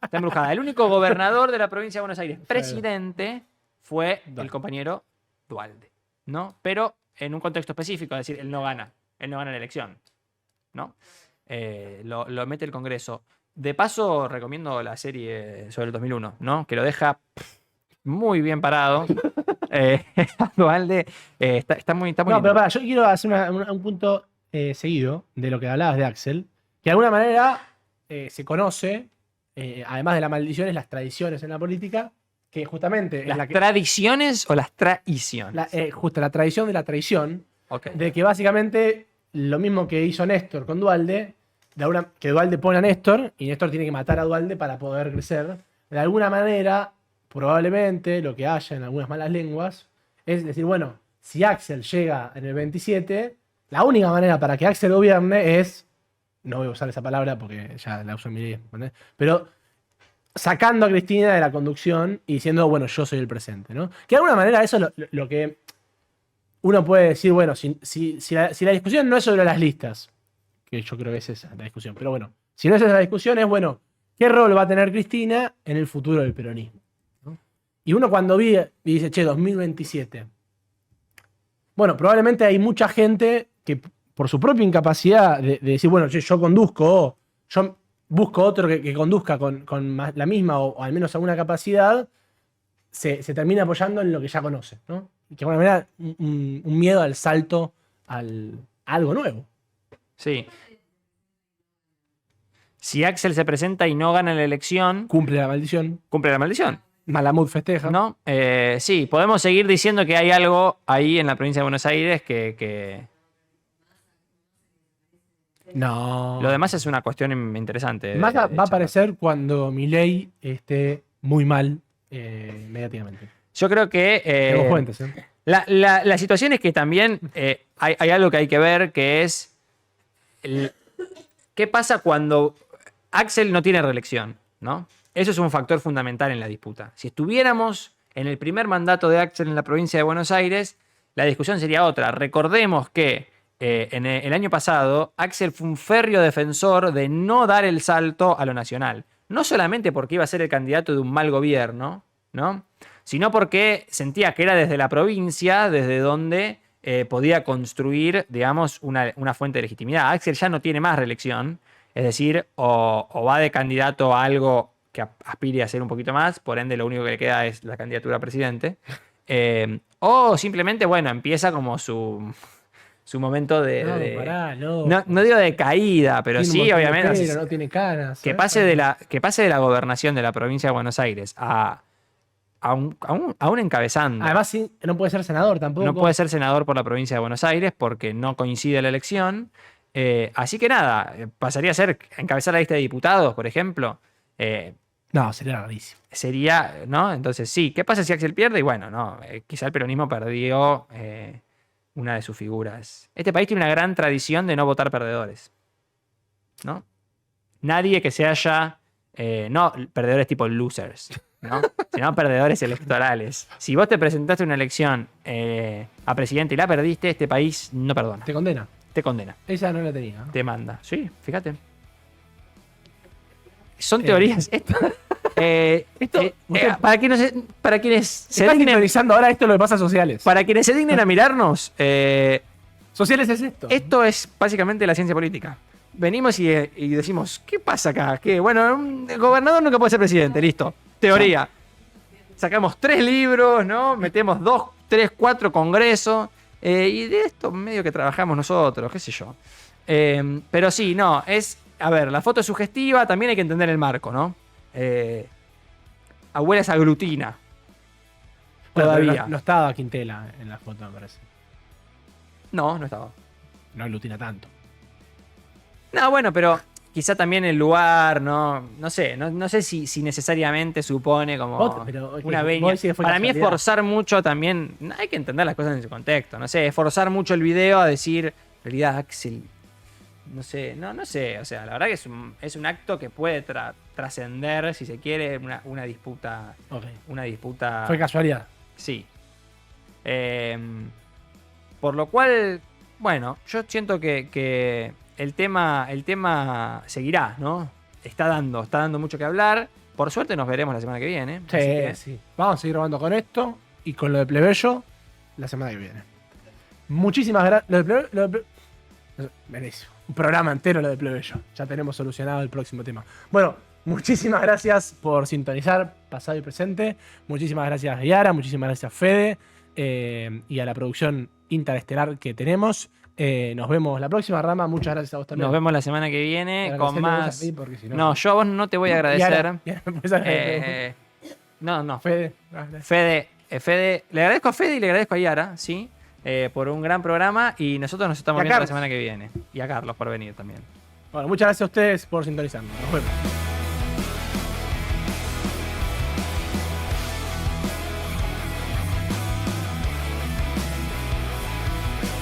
Está embrujada. El único gobernador de la provincia de Buenos Aires, presidente, fue el compañero Duhalde, ¿no? Pero en un contexto específico, es decir, él no gana la elección, ¿no? Lo mete el Congreso. De paso, recomiendo la serie sobre el 2001, ¿no? Que lo deja muy bien parado. Duhalde está muy No, lindo. pero pará, yo quiero hacer un punto seguido de lo que hablabas de Axel, que de alguna manera se conoce, además de la maldición, es las tradiciones en la política, que justamente... ¿Las tradiciones o las traiciones? Justo la tradición de la traición, Okay. de que básicamente lo mismo que hizo Néstor con Duhalde, que Duhalde pone a Néstor y Néstor tiene que matar a Duhalde para poder crecer. De alguna manera, probablemente lo que haya en algunas malas lenguas es decir, bueno, si Axel llega en el 27, la única manera para que Axel gobierne es, no voy a usar esa palabra porque ya la uso en mi vida, ¿entendés? Pero sacando a Cristina de la conducción y diciendo, bueno, yo soy el presente, ¿no? Que de alguna manera eso es lo que uno puede decir, bueno, si la discusión no es sobre las listas, que yo creo que es esa la discusión, pero bueno, si no es esa la discusión es, bueno, ¿qué rol va a tener Cristina en el futuro del peronismo? ¿No? Y uno cuando dice, che, 2027, bueno, probablemente hay mucha gente que por su propia incapacidad de decir, bueno, che, yo conduzco, yo busco otro que conduzca con la misma o al menos alguna capacidad, se termina apoyando en lo que ya conoce, ¿no? Y que de alguna manera un miedo al salto a algo nuevo. Sí. Si Axel se presenta y no gana la elección... Cumple la maldición. Cumple la maldición. Malamud festeja. ¿No? Sí, podemos seguir diciendo que hay algo ahí en la provincia de Buenos Aires que... No. Lo demás es una cuestión interesante. Más va a aparecer cuando Milei esté muy mal mediáticamente. Yo creo que... Tengo fuentes, ¿eh? La situación es que también hay algo que hay que ver, que es... ¿Qué pasa cuando Axel no tiene reelección? ¿No? Eso es un factor fundamental en la disputa. Si estuviéramos en el primer mandato de Axel en la provincia de Buenos Aires, la discusión sería otra. Recordemos que en el año pasado, Axel fue un férreo defensor de no dar el salto a lo nacional. No solamente porque iba a ser el candidato de un mal gobierno, ¿no? Sino porque sentía que era desde la provincia, desde donde podía construir, digamos, una fuente de legitimidad. Axel ya no tiene más reelección, es decir, o va de candidato a algo que aspire a ser un poquito más, por ende lo único que le queda es la candidatura a presidente, o simplemente, bueno, empieza como su momento no digo de caída, pero tiene sí, obviamente. Pelo, no tiene canas. Que pase de la gobernación de la provincia de Buenos Aires a un encabezando. Además, sí, no puede ser senador tampoco. No puede ser senador por la provincia de Buenos Aires porque no coincide la elección. Así que nada, pasaría a ser encabezar la lista de diputados, por ejemplo. No, sería rarísimo. Sería, ¿no? Entonces, sí. ¿Qué pasa si Axel pierde? Y bueno, no, quizá el peronismo perdió una de sus figuras. Este país tiene una gran tradición de no votar perdedores, ¿no? Nadie que se haya... no perdedores tipo losers, ¿no? Sino perdedores electorales. Si vos te presentaste a una elección a presidente y la perdiste, este país no perdona. Te condena. Te condena. Esa no la tenía, ¿no? Te manda. Sí, fíjate. Son teorías. Para quienes se están dignen... sintonizando ahora esto es lo que pasa a Sociales. Para quienes se dignen a mirarnos... Sociales es esto. Esto es básicamente la ciencia política. Venimos y decimos, ¿qué pasa acá? Que bueno, el gobernador nunca puede ser presidente, listo. Teoría. Sacamos 3 libros, ¿no? Metemos 2, 3, 4 congresos. Y de esto medio que trabajamos nosotros, qué sé yo. Pero sí, no, a ver, la foto es sugestiva, también hay que entender el marco, ¿no? Abuela se aglutina. Todavía. No estaba Quintela en la foto, me parece. No estaba. No aglutina tanto. No, bueno, pero quizá también el lugar, ¿no? No sé, no sé si necesariamente supone como una veña. Para mí es forzar mucho también. Hay que entender las cosas en su contexto. No sé, es forzar mucho el video a decir, en realidad, Axel. No sé. O sea, la verdad que es un acto que puede trascender, si se quiere, una disputa. Okay. Una disputa. Fue casualidad. Sí. Por lo cual, bueno, yo siento que el tema seguirá, ¿no? Está dando mucho que hablar. Por suerte nos veremos la semana que viene. Sí. Vamos a seguir robando con esto y con lo de Plebeyo la semana que viene. Muchísimas gracias. Buenísimo. Un programa entero lo de Plebeyo. Ya tenemos solucionado el próximo tema. Bueno, muchísimas gracias por sintonizar pasado y presente. Muchísimas gracias Yara, muchísimas gracias Fede y a la producción interestelar que tenemos. Nos vemos la próxima, Rama. Muchas gracias a vos también. Nos vemos la semana que viene con más. Si no, yo a vos no te voy a agradecer. No. Fede. Le agradezco a Fede y le agradezco a Yara, ¿sí? Por un gran programa. Y nosotros nos estamos viendo la semana que viene. Y a Carlos por venir también. Bueno, muchas gracias a ustedes por sintonizarnos. Nos vemos.